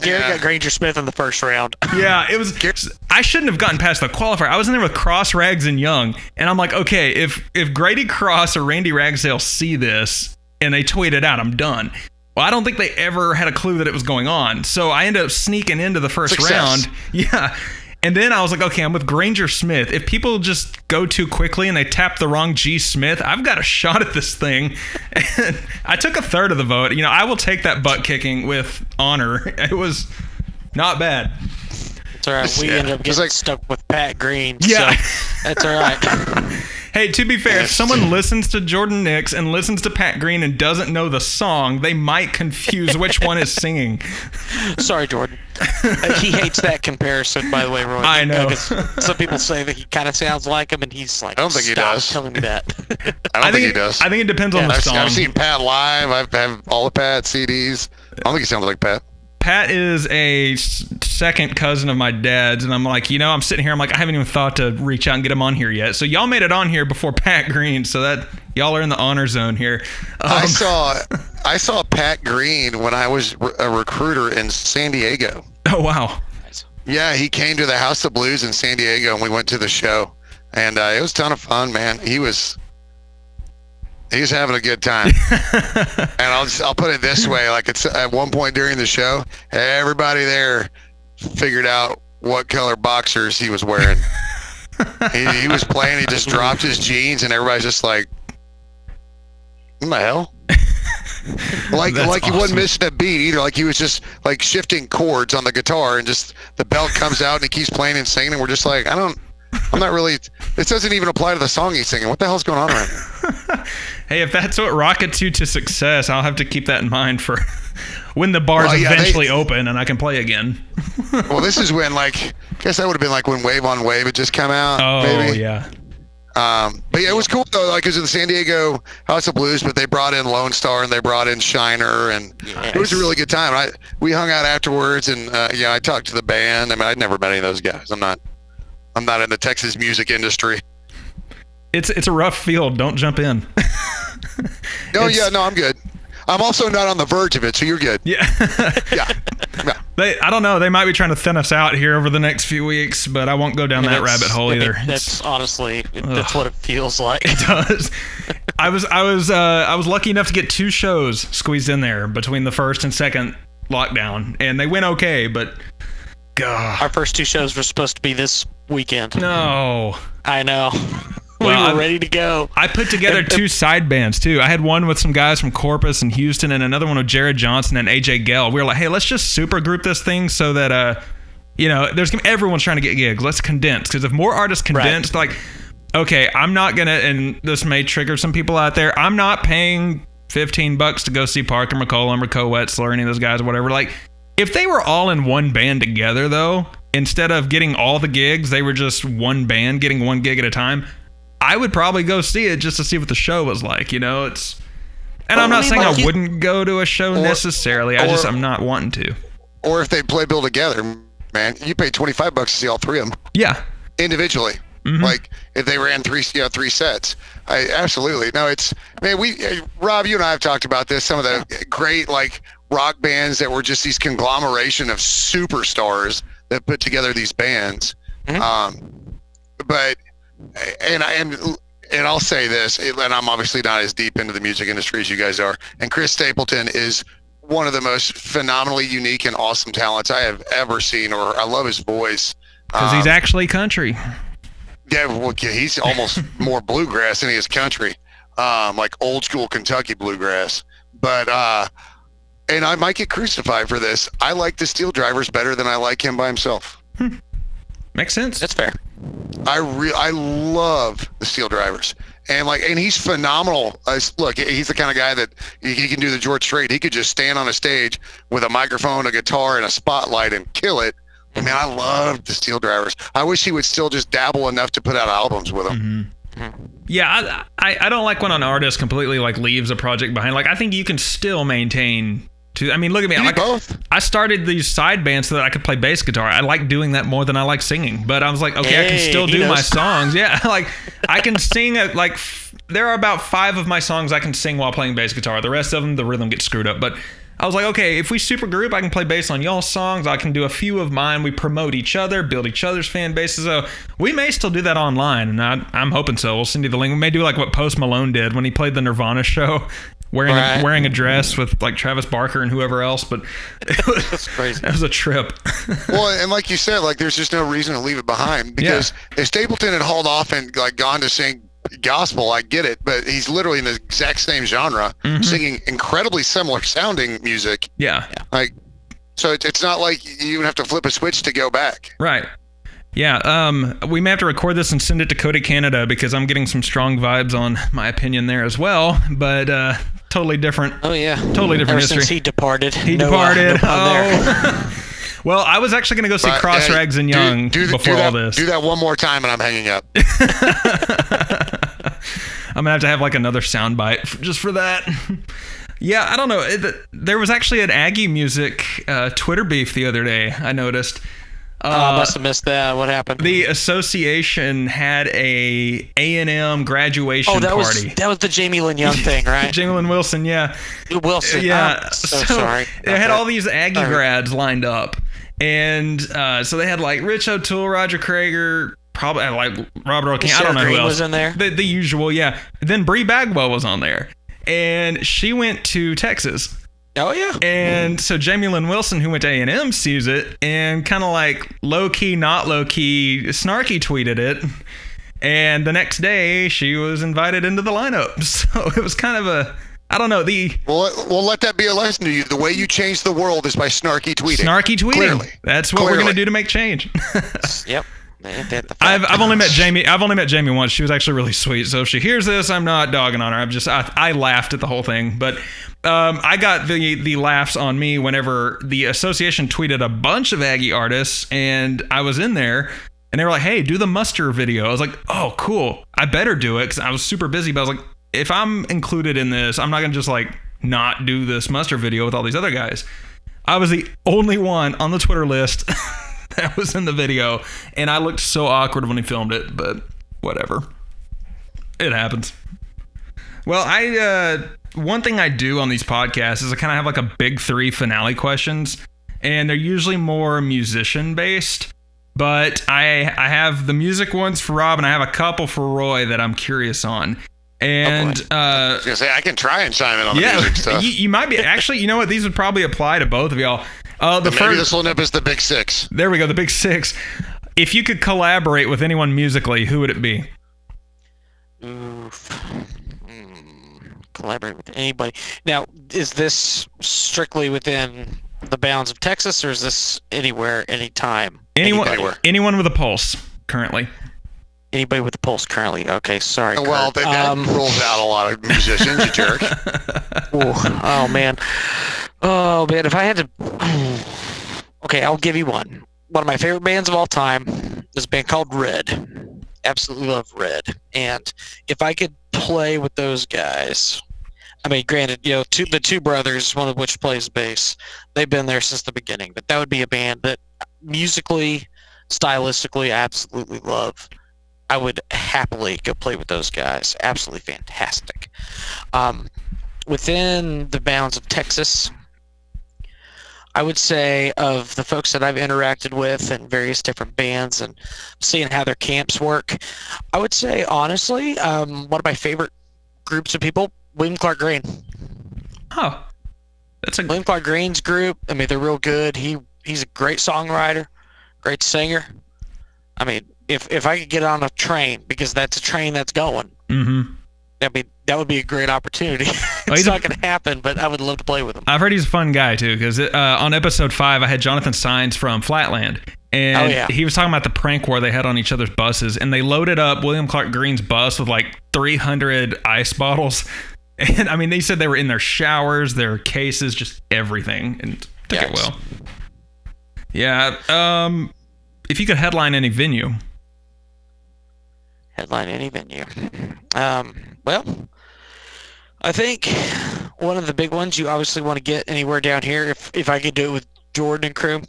Garrett got Granger Smith in the first round. Yeah, it was. I shouldn't have gotten past the qualifier. I was in there with Cross, Rags, and Young, and I'm like, okay, if Grady Cross or Randy Ragsdale see this and they tweet it out, I'm done. Well, I don't think they ever had a clue that it was going on, so I ended up sneaking into the first round. Yeah. And then I was like, okay, I'm with Granger Smith. If people just go too quickly and they tap the wrong G. Smith, I've got a shot at this thing. And I took a third of the vote. I will take that butt kicking with honor. It was not bad. It's all right. We ended up getting stuck with Pat Green. Yeah. So that's all right. Hey, to be fair, if someone listens to Jordan Nix and listens to Pat Green and doesn't know the song, they might confuse which one is singing. Sorry, Jordan. He hates that comparison, by the way, Roy. I know. Some people say that he kind of sounds like him, and he's like, I don't think he does. Stop telling me that. I don't think he does. I think it depends on the song. I've seen Pat live. I've had all the Pat CDs. I don't think he sounds like Pat. Pat is a second cousin of my dad's, and I'm like, I'm sitting here, I'm like, I haven't even thought to reach out and get him on here yet. So y'all made it on here before Pat Green, so that y'all are in the honor zone here. I saw Pat Green when I was a recruiter in San Diego. Oh, wow. Yeah, he came to the House of Blues in San Diego, and we went to the show, and it was a ton of fun, man. He's having a good time. And I'll put it this way, like it's at one point during the show, everybody there figured out what color boxers he was wearing. he was playing, he just dropped his jeans and everybody's just like, what the hell? Like awesome. He wasn't missing a beat either. Like he was just like shifting chords on the guitar and just the belt comes out and he keeps playing and singing and we're just like, I'm not really, this doesn't even apply to the song he's singing. What the hell's going on right now? Hey, if that's what rockets you to success, I'll have to keep that in mind for when the bars eventually open and I can play again. Well, this is when I guess that would have been like when Wave on Wave had just come out. Oh, maybe. Yeah. But yeah, it was cool though, like it was in the San Diego House of Blues, but they brought in Lone Star and they brought in Shiner and it was a really good time. We hung out afterwards and I talked to the band. I mean, I'd never met any of those guys. I'm not in the Texas music industry. It's a rough field. Don't jump in. No, I'm good. I'm also not on the verge of it, so you're good. Yeah. Yeah. I don't know. They might be trying to thin us out here over the next few weeks, but I won't go down that rabbit hole either. That's honestly, that's what it feels like. It does. I was lucky enough to get 2 shows squeezed in there between the first and second lockdown, and they went okay, but God. Our first 2 shows were supposed to be this weekend. No. I know. We were ready to go. I put together 2 side bands too. I had one with some guys from Corpus and Houston, and another one with Jared Johnson and AJ Gell. We were like, hey, let's just super group this thing so that everyone's trying to get gigs. Let's condense, because if more artists condensed, like, okay, I'm not gonna, and this may trigger some people out there, I'm not paying $15 to go see Parker McCollum or Co Wetzel or any of those guys or whatever. Like, if they were all in one band together though, instead of getting all the gigs, they were just one band getting 1 gig at a time, I would probably go see it just to see what the show was like, And I'm not saying I wouldn't go to a show necessarily. I'm not wanting to. Or if they play bill together, man, you pay $25 to see all 3 of them. Yeah. Individually. Mm-hmm. Like if they ran 3 sets. Absolutely. No, Rob, you and I have talked about this. Some of the great rock bands that were just these conglomeration of superstars that put together these bands. Mm-hmm. But I'll say this, and I'm obviously not as deep into the music industry as you guys are, and Chris Stapleton is one of the most phenomenally unique and awesome talents I have ever seen, or I love his voice. Because he's actually country. Yeah, well, he's almost more bluegrass than he is country, like old school Kentucky bluegrass. But, and I might get crucified for this, I like the Steel Drivers better than I like him by himself. Makes sense. That's fair. I love the Steel Drivers, and he's phenomenal. Look, he's the kind of guy that he can do the George Strait. He could just stand on a stage with a microphone, a guitar, and a spotlight and kill it. I mean, I love the Steel Drivers. I wish he would still just dabble enough to put out albums with them. Mm-hmm. Yeah, I don't like when an artist completely leaves a project behind. I think you can still maintain. Look at me. Both. I started these side bands so that I could play bass guitar. I like doing that more than I like singing. But I was like, okay, I can still do my songs. Yeah, I can sing there are about 5 of my songs I can sing while playing bass guitar. The rest of them, the rhythm gets screwed up. But I was like, okay, if we super group, I can play bass on y'all's songs. I can do a few of mine. We promote each other, build each other's fan bases. So we may still do that online, and I'm hoping so. We'll send you the link. We may do what Post Malone did when he played the Nirvana show. Wearing a dress with Travis Barker and whoever else, but that's crazy. That was a trip. Well, and like you said, there's just no reason to leave it behind, because if Stapleton had hauled off and gone to sing gospel, I get it, but he's literally in the exact same genre, mm-hmm. singing incredibly similar sounding music. Yeah. So it's not like you even have to flip a switch to go back. Right. Yeah, we may have to record this and send it to Cody Canada, because I'm getting some strong vibes on my opinion there as well, but totally different. Oh, yeah. Totally different history. Since he departed. Departed. Well, I was actually going to go see Cross Rags and Young before all this. Do that one more time and I'm hanging up. I'm going to have another soundbite just for that. Yeah, I don't know. There was actually an Aggie Music Twitter beef the other day, I noticed. I must have missed that. What happened? The association had a A&M graduation party. That was the Jamie Lynn Young thing, right? Jamie Lynn Wilson, yeah. Wilson. Yeah. So sorry. They had all these Aggie grads lined up. And so they had Rich O'Toole, Roger Krager, probably like Robert Earl Keen. I don't know who else was in there. The usual, yeah. Then Bree Bagwell was on there, and she went to Texas. Oh yeah. And so Jamie Lynn Wilson, who went to A&M, sees it and kind of like low key, not low key, snarky tweeted it. And the next day, she was invited into the lineup. So it was kind of a, I don't know, Well, let that be a lesson to you. The way you change the world is by snarky tweeting. Snarky tweeting. Clearly. That's what we're going to do to make change. Yep. I've only met Jamie. I've only met Jamie once. She was actually really sweet. So if she hears this, I'm not dogging on her. I laughed at the whole thing. But I got the laughs on me whenever the association tweeted a bunch of Aggie artists, and I was in there. And they were like, hey, do the muster video. I was like, oh, cool. I better do it because I was super busy. But I was like, if I'm included in this, I'm not going to just like not do this muster video with all these other guys. I was the only one on the Twitter list that was in the video. And I looked so awkward when he filmed it. But whatever. It happens. Well, one thing I do on these podcasts is I kind of have like a big 3 finale questions. And they're usually more musician based. But I have the music ones for Rob, and I have a couple for Roy that I'm curious on. And I was gonna say I can try and chime in on the music stuff. You might be actually. You know what? These would probably apply to both of y'all. Maybe this will nip is the Big 6. There we go. The Big 6. If you could collaborate with anyone musically, who would it be? Oof. Collaborate with anybody. Now, is this strictly within the bounds of Texas, or is this anywhere, anytime? Anyone with a pulse currently. Anybody with a pulse currently. Okay, sorry. Well, that rules out a lot of musicians, you jerk. Oh man. If I had to... Okay, I'll give you one. One of my favorite bands of all time is a band called Red. Absolutely love Red. And if I could play with those guys... I mean, granted, the two brothers, one of which plays bass, they've been there since the beginning. But that would be a band that musically, stylistically, I absolutely love. I would happily go play with those guys. Absolutely fantastic. Within the bounds of Texas, I would say of the folks that I've interacted with in various different bands and seeing how their camps work, I would say, honestly, one of my favorite groups of people, William Clark Green. Oh, that's a William Clark Green's group. I mean, they're real good. He's a great songwriter, great singer. I mean, if I could get on a train, because that's a train that's going. Mm-hmm. I mean, that would be a great opportunity. It's not going to happen, but I would love to play with him. I've heard he's a fun guy too, because on episode 5, I had Jonathan Sines from Flatland. And he was talking about the prank war they had on each other's buses, and they loaded up William Clark Green's bus with like 300 ice bottles. And I mean, they said they were in their showers, their cases, just everything, and took it well. Yeah. If you could headline any venue. Headline any venue. Well, I think one of the big ones you obviously want to get anywhere down here. If I could do it with Jordan and crew.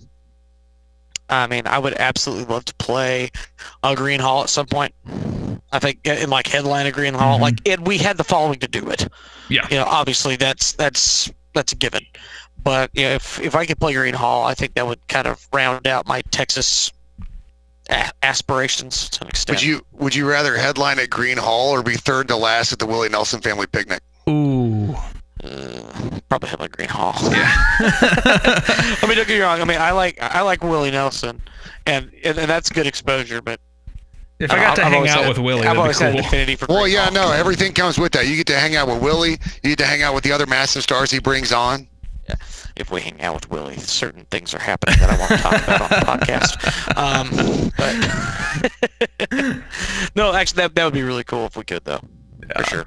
I mean, I would absolutely love to play a Green Hall at some point. I think in like headline a Green Hall, we had the following to do it. Yeah. Obviously that's a given. But if I could play Green Hall, I think that would kind of round out my Texas aspirations to an extent. Would you rather headline at Green Hall or be third to last at the Willie Nelson family picnic? Ooh. Probably headline Green Hall. Yeah. I mean, don't get me wrong. I mean, I like Willie Nelson, and that's good exposure. But if I got to hang out with Willie, I've always that'd had be an cool. affinity for Green Well, yeah, Hall. no, everything comes with that. You get to hang out with Willie. You get to hang out with the other massive stars he brings on. Yeah. If we hang out with Willie, certain things are happening that I want to talk about on the podcast. But no, actually, that would be really cool if we could, though. Yeah. For sure.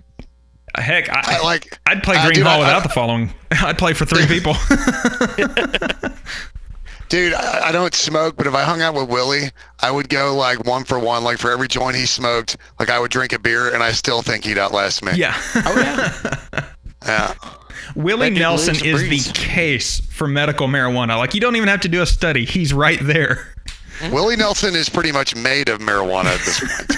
Heck, I'd play Green Hall without the following. I'd play for 3 people. Dude, I don't smoke, but if I hung out with Willie, I would go like 1 for 1. Like for every joint he smoked, like I would drink a beer, and I still think he'd outlast me. Yeah. Oh yeah. Yeah. Willie Nelson is the case for medical marijuana. Like, you don't even have to do a study. He's right there. Willie Nelson is pretty much made of marijuana at this point.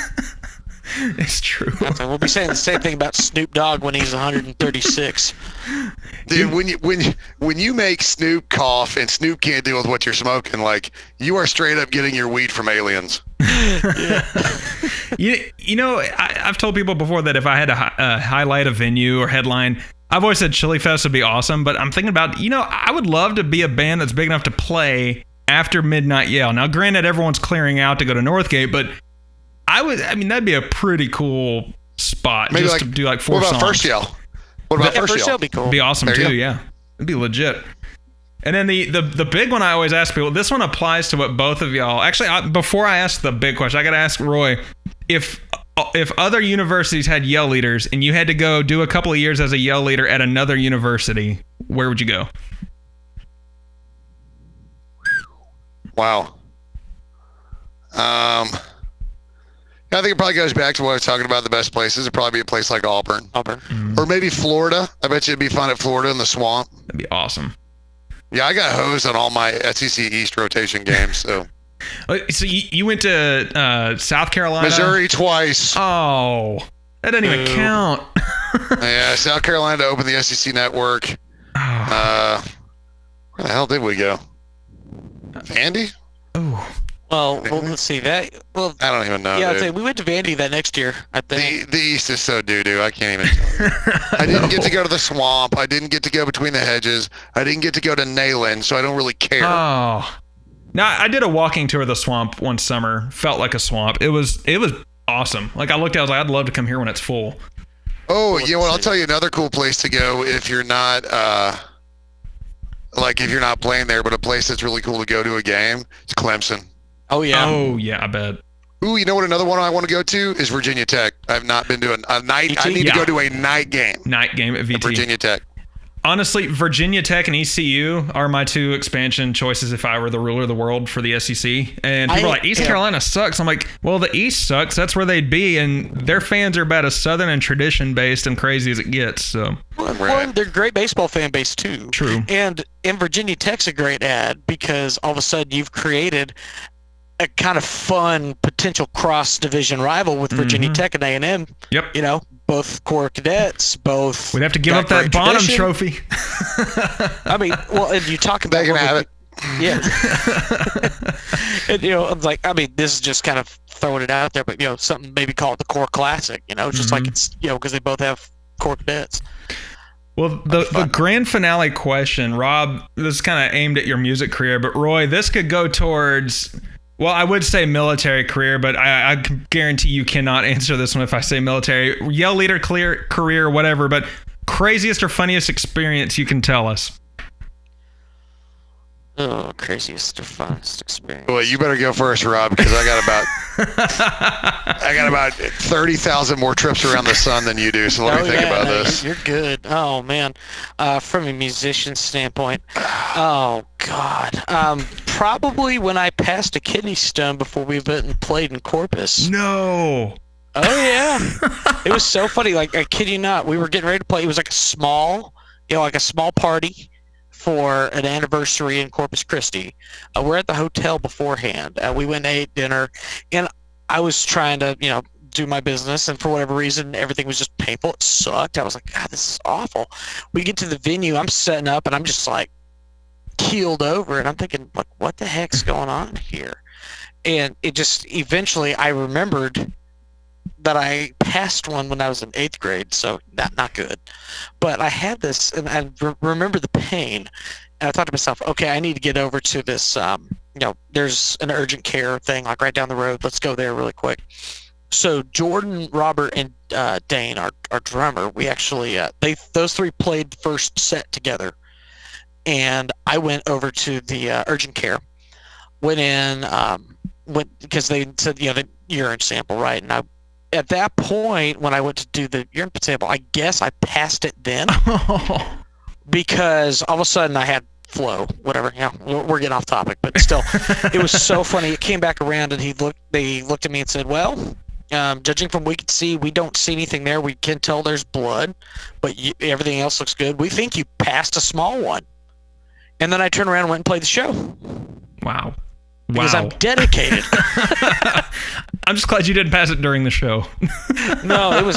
It's true. We'll be saying the same thing about Snoop Dogg when he's 136. Dude, when you make Snoop cough and Snoop can't deal with what you're smoking, like, you are straight up getting your weed from aliens. You know, I've told people before that if I had to highlight a venue or headline, I've always said Chili Fest would be awesome, but I'm thinking about, I would love to be a band that's big enough to play after Midnight Yell. Now, granted, everyone's clearing out to go to Northgate, but that'd be a pretty cool spot. Maybe just to do like 4 songs. What about First Yell? What about First Yell? Would be cool. It'd be awesome there too, yeah. It'd be legit. And then the big one I always ask people, this one applies to what both of y'all, actually, before I ask the big question, I got to ask Roy, if other universities had yell leaders and you had to go do a couple of years as a yell leader at another university, where would you go? Wow. I think it probably goes back to what I was talking about, the best places. It'd probably be a place like Auburn. Mm-hmm. Or maybe Florida. I bet you it'd be fun at Florida in the swamp. That'd be awesome. Yeah, I got hosed on all my SEC East rotation games, so. So you went to South Carolina? Missouri twice. Oh, that doesn't even count. Yeah, South Carolina to open the SEC network. Where the hell did we go? Vandy? Oh. Well, let's see that. Well, I don't even know. Yeah, dude. I'd say we went to Vandy that next year. I think the East is so doo-doo. I can't even tell you. I didn't get to go to the swamp. I didn't get to go between the hedges. I didn't get to go to Nayland, so I don't really care. Oh. Now, I did a walking tour of the swamp one summer. Felt like a swamp. It was awesome. Like, I looked at it, I was like, I'd love to come here when it's full. Oh, you know what? I'll tell you another cool place to go if you're not if you're not playing there, but a place that's really cool to go to a game. It's Clemson. Oh yeah. Oh yeah, I bet. Ooh, you know what? Another one I want to go to is Virginia Tech. I've not been to a night. VT? I need to go to a night game. Night game at VT. Virginia Tech. Honestly, Virginia Tech and ECU are my 2 expansion choices if I were the ruler of the world for the SEC. And people are like, East Carolina sucks. I'm like, well, the East sucks. That's where they'd be. And their fans are about as Southern and tradition-based and crazy as it gets. So, well, they're a great baseball fan base, too. True. And Virginia Tech's a great ad because all of a sudden you've created a kind of fun potential cross-division rival with Virginia Tech and A&M. Yep. Both core cadets, both. We'd have to give up that Bonham trophy. I mean, well, and you talk about. They can have it. Yeah. And, I'm like, this is just kind of throwing it out there, but, something maybe call it the core classic, just like it's, because they both have core cadets. Well, the grand finale question, Rob, this is kind of aimed at your music career, but Roy, this could go towards. Well, I would say military career, but I guarantee you cannot answer this one if I say military. Yell leader, career, whatever, but craziest or funniest experience you can tell us. Oh, craziest or funnest experience. Well, you better go first, Rob, because I got about 30,000 more trips around the sun than you do. So let me think about this. You're good. Oh man, from a musician standpoint, oh god, probably when I passed a kidney stone before we went and played in Corpus. No. Oh yeah, it was so funny. Like, I kid you not, we were getting ready to play. It was like a small party for an anniversary in Corpus Christi. We're at the hotel beforehand. We went and ate dinner, and I was trying to, do my business, and for whatever reason, everything was just painful. It sucked. I was like, God, this is awful. We get to the venue, I'm setting up, and I'm just like keeled over, and I'm thinking, like, what the heck's going on here? And it just, eventually, I remembered that I passed one when I was in 8th grade, so not good. But I had this, and I remember the pain, and I thought to myself, okay, I need to get over to this, there's an urgent care thing, like right down the road. Let's go there really quick. So Jordan, Robert, and Dane, our drummer, we actually, those 3 played the first set together. And I went over to the urgent care, went in, because they said, the urine sample, right? And at that point, when I went to do the urine sample, I guess I passed it then because all of a sudden I had flow, whatever. Yeah, we're getting off topic, but still, it was so funny. It came back around, and they looked at me and said, well, judging from what we can see, we don't see anything there. We can tell there's blood, but everything else looks good. We think you passed a small one. And then I turned around and went and played the show. Wow. Because I'm dedicated. I'm just glad you didn't pass it during the show. No, it was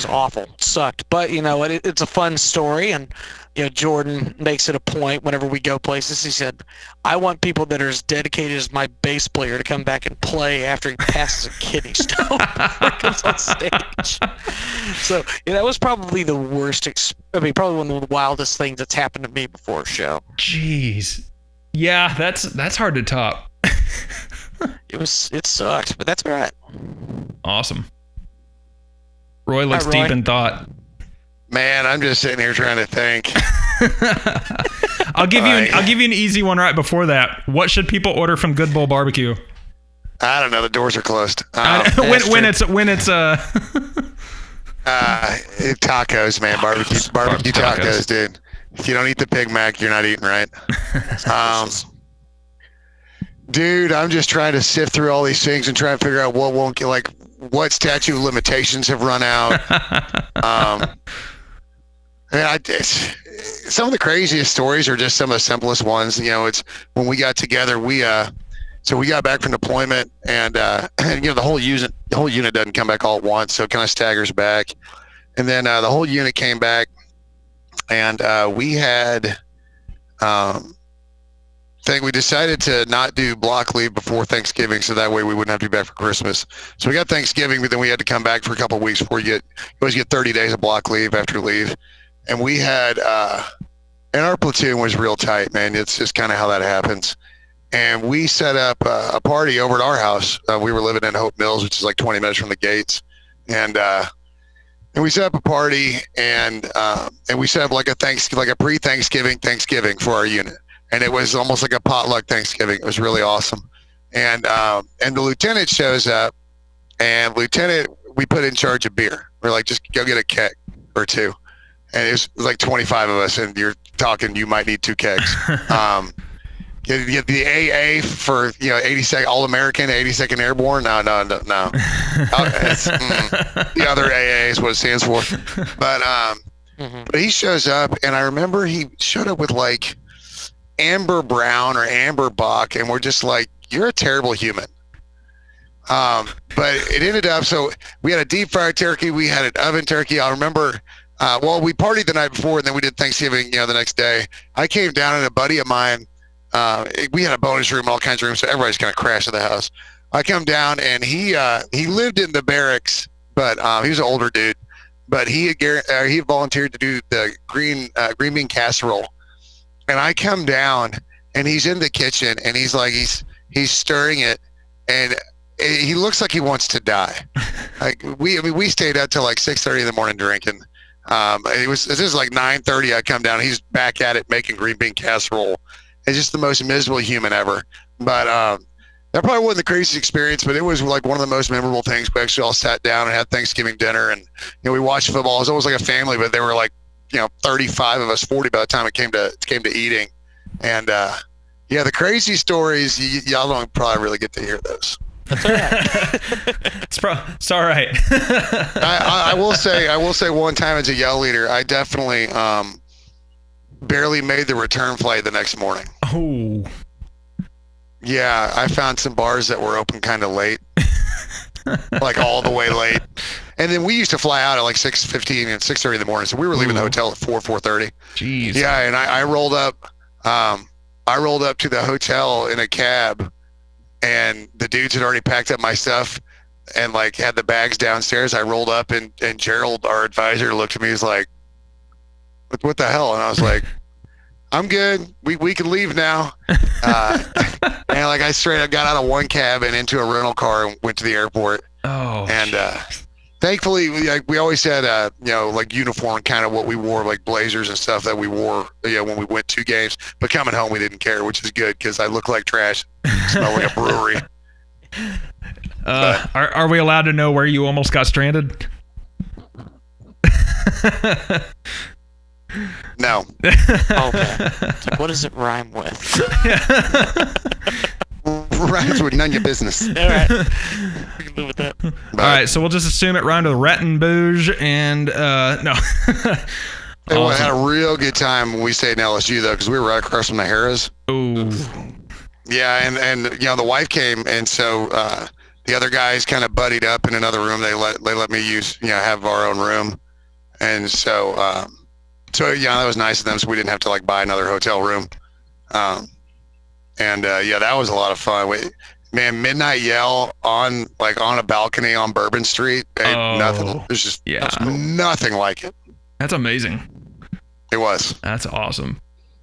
awful. It sucked. But you know, it's a fun story, and you know, Jordan makes it a point whenever we go places. He said, "I want people that are as dedicated as my bass player to come back and play after he passes a kidney stone or comes on stage." So yeah, that was probably the worst. Probably one of the wildest things that's happened to me before a show. Jeez. Yeah, that's hard to top. It sucked, but that's all right. Awesome. Roy looks Hi, Roy. deep in thought. Man, I'm just sitting here trying to think. I'll give you an easy one right before that. What should people order from Good Bull Barbecue? I don't know. The doors are closed. When it's tacos, man. Barbecue tacos, dude. If you don't eat the Big Mac, you're not eating right. Dude, I'm just trying to sift through all these things and try and figure out what statute of limitations have run out. Some of the craziest stories are just some of the simplest ones. You know, it's when we got together, we got back from deployment, and you know, the whole unit doesn't come back all at once, so it kind of staggers back. And then the whole unit came back, and we had we decided to not do block leave before Thanksgiving, so that way we wouldn't have to be back for Christmas. So we got Thanksgiving, but then we had to come back for a couple of weeks before you always get 30 days of block leave after leave. And we had, and our platoon was real tight, man. It's just kind of how that happens. And we set up a party over at our house. We were living in Hope Mills, which is like 20 minutes from the gates. And we set up a party, and we set up like a pre-Thanksgiving Thanksgiving for our unit. And it was almost like a potluck Thanksgiving. It was really awesome. And the lieutenant shows up, and we put in charge of beer. We're like, just go get a keg or two. And it was like 25 of us, and you're talking, you might need 2 kegs. Get the AA for, you know, 82nd All-American, 82nd Airborne. No. The other AA is what it stands for. But he shows up, and I remember he showed up with like Amber Brown or Amber Bach, and we're just like, you're a terrible human. But it ended up, so we had a deep fried turkey, we had an oven turkey. I remember, we partied the night before, and then we did Thanksgiving, you know, the next day. I came down, and a buddy of mine, we had a bonus room, all kinds of rooms, so everybody's kind of crashed at the house. I come down, and he lived in the barracks, but he was an older dude. But he volunteered to do the green bean casserole. And I come down, and he's in the kitchen, and he's like, he's stirring it, and he looks like he wants to die. Like we stayed up till like 6:30 in the morning drinking. This is like 9:30. I come down, he's back at it making green bean casserole. It's just the most miserable human ever. But that probably wasn't the craziest experience, but it was like one of the most memorable things. We actually all sat down and had Thanksgiving dinner, and you know, we watched football. It was almost like a family, but they were like, you know, 35 of us, 40 by the time it came to eating. And yeah, the crazy stories, y'all don't probably really get to hear those. It's all right. I will say one time as a yell leader, I definitely barely made the return flight the next morning. Oh. Yeah, I found some bars that were open kind of late. Like all the way late. And then we used to fly out at like 6:15 and 6:30 in the morning. So we were leaving the hotel at 4:30. Jeez. Yeah, and I rolled up to the hotel in a cab, and the dudes had already packed up my stuff and like had the bags downstairs. I rolled up, and Gerald, our advisor, looked at me. He's like, what the hell? And I was like, I'm good. We can leave now. And like I straight up got out of one cab and into a rental car and went to the airport. Oh. And thankfully, we always had you know, like uniform, kind of what we wore, like blazers and stuff that we wore, you know, when we went to games. But coming home, we didn't care, which is good because I look like trash, smell like a brewery. Are we allowed to know where you almost got stranded? No. Okay. Like, what does it rhyme with? Rhymes with none of your business. All right. We can live with that. All right, so we'll just assume it rhymed with Rattenbouge and no. Hey, well, I had a real good time when we stayed in LSU though, because we were right across from the Harrah's. Ooh. Yeah, and you know, the wife came, and so the other guys kind of buddied up in another room. They let me use, have our own room. And so, that was nice of them. So we didn't have to like buy another hotel room. That was a lot of fun. Man, Midnight Yell on a balcony on Bourbon Street. Nothing. There's just nothing like it. That's amazing. It was. That's awesome.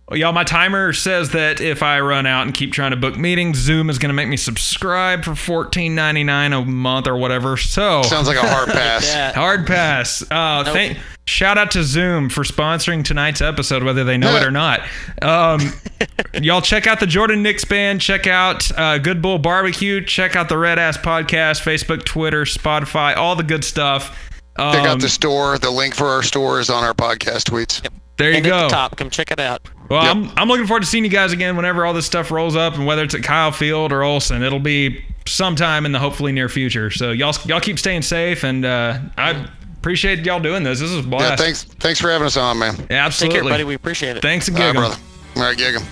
Well, y'all, my timer says that if I run out and keep trying to book meetings, Zoom is going to make me subscribe for $14.99 a month or whatever. So sounds like a hard pass. Hard pass. Nope. Shout out to Zoom for sponsoring tonight's episode, whether they know it or not. Y'all check out the Jordan Knicks Band. Check out Good Bull Barbecue. Check out the RedAss Podcast, Facebook, Twitter, Spotify, all the good stuff. Check out the store. The link for our store is on our podcast tweets. Yep. There you go. At the top. Come check it out. Well, I'm looking forward to seeing you guys again whenever all this stuff rolls up, and whether it's at Kyle Field or Olsen, it'll be sometime in the hopefully near future. So y'all keep staying safe, and I appreciate y'all doing this. This is a blast. Yeah, thanks for having us on, man. Yeah, absolutely. Take care, buddy. We appreciate it. Thanks and All gig 'em. right, brother. All right, gig 'em.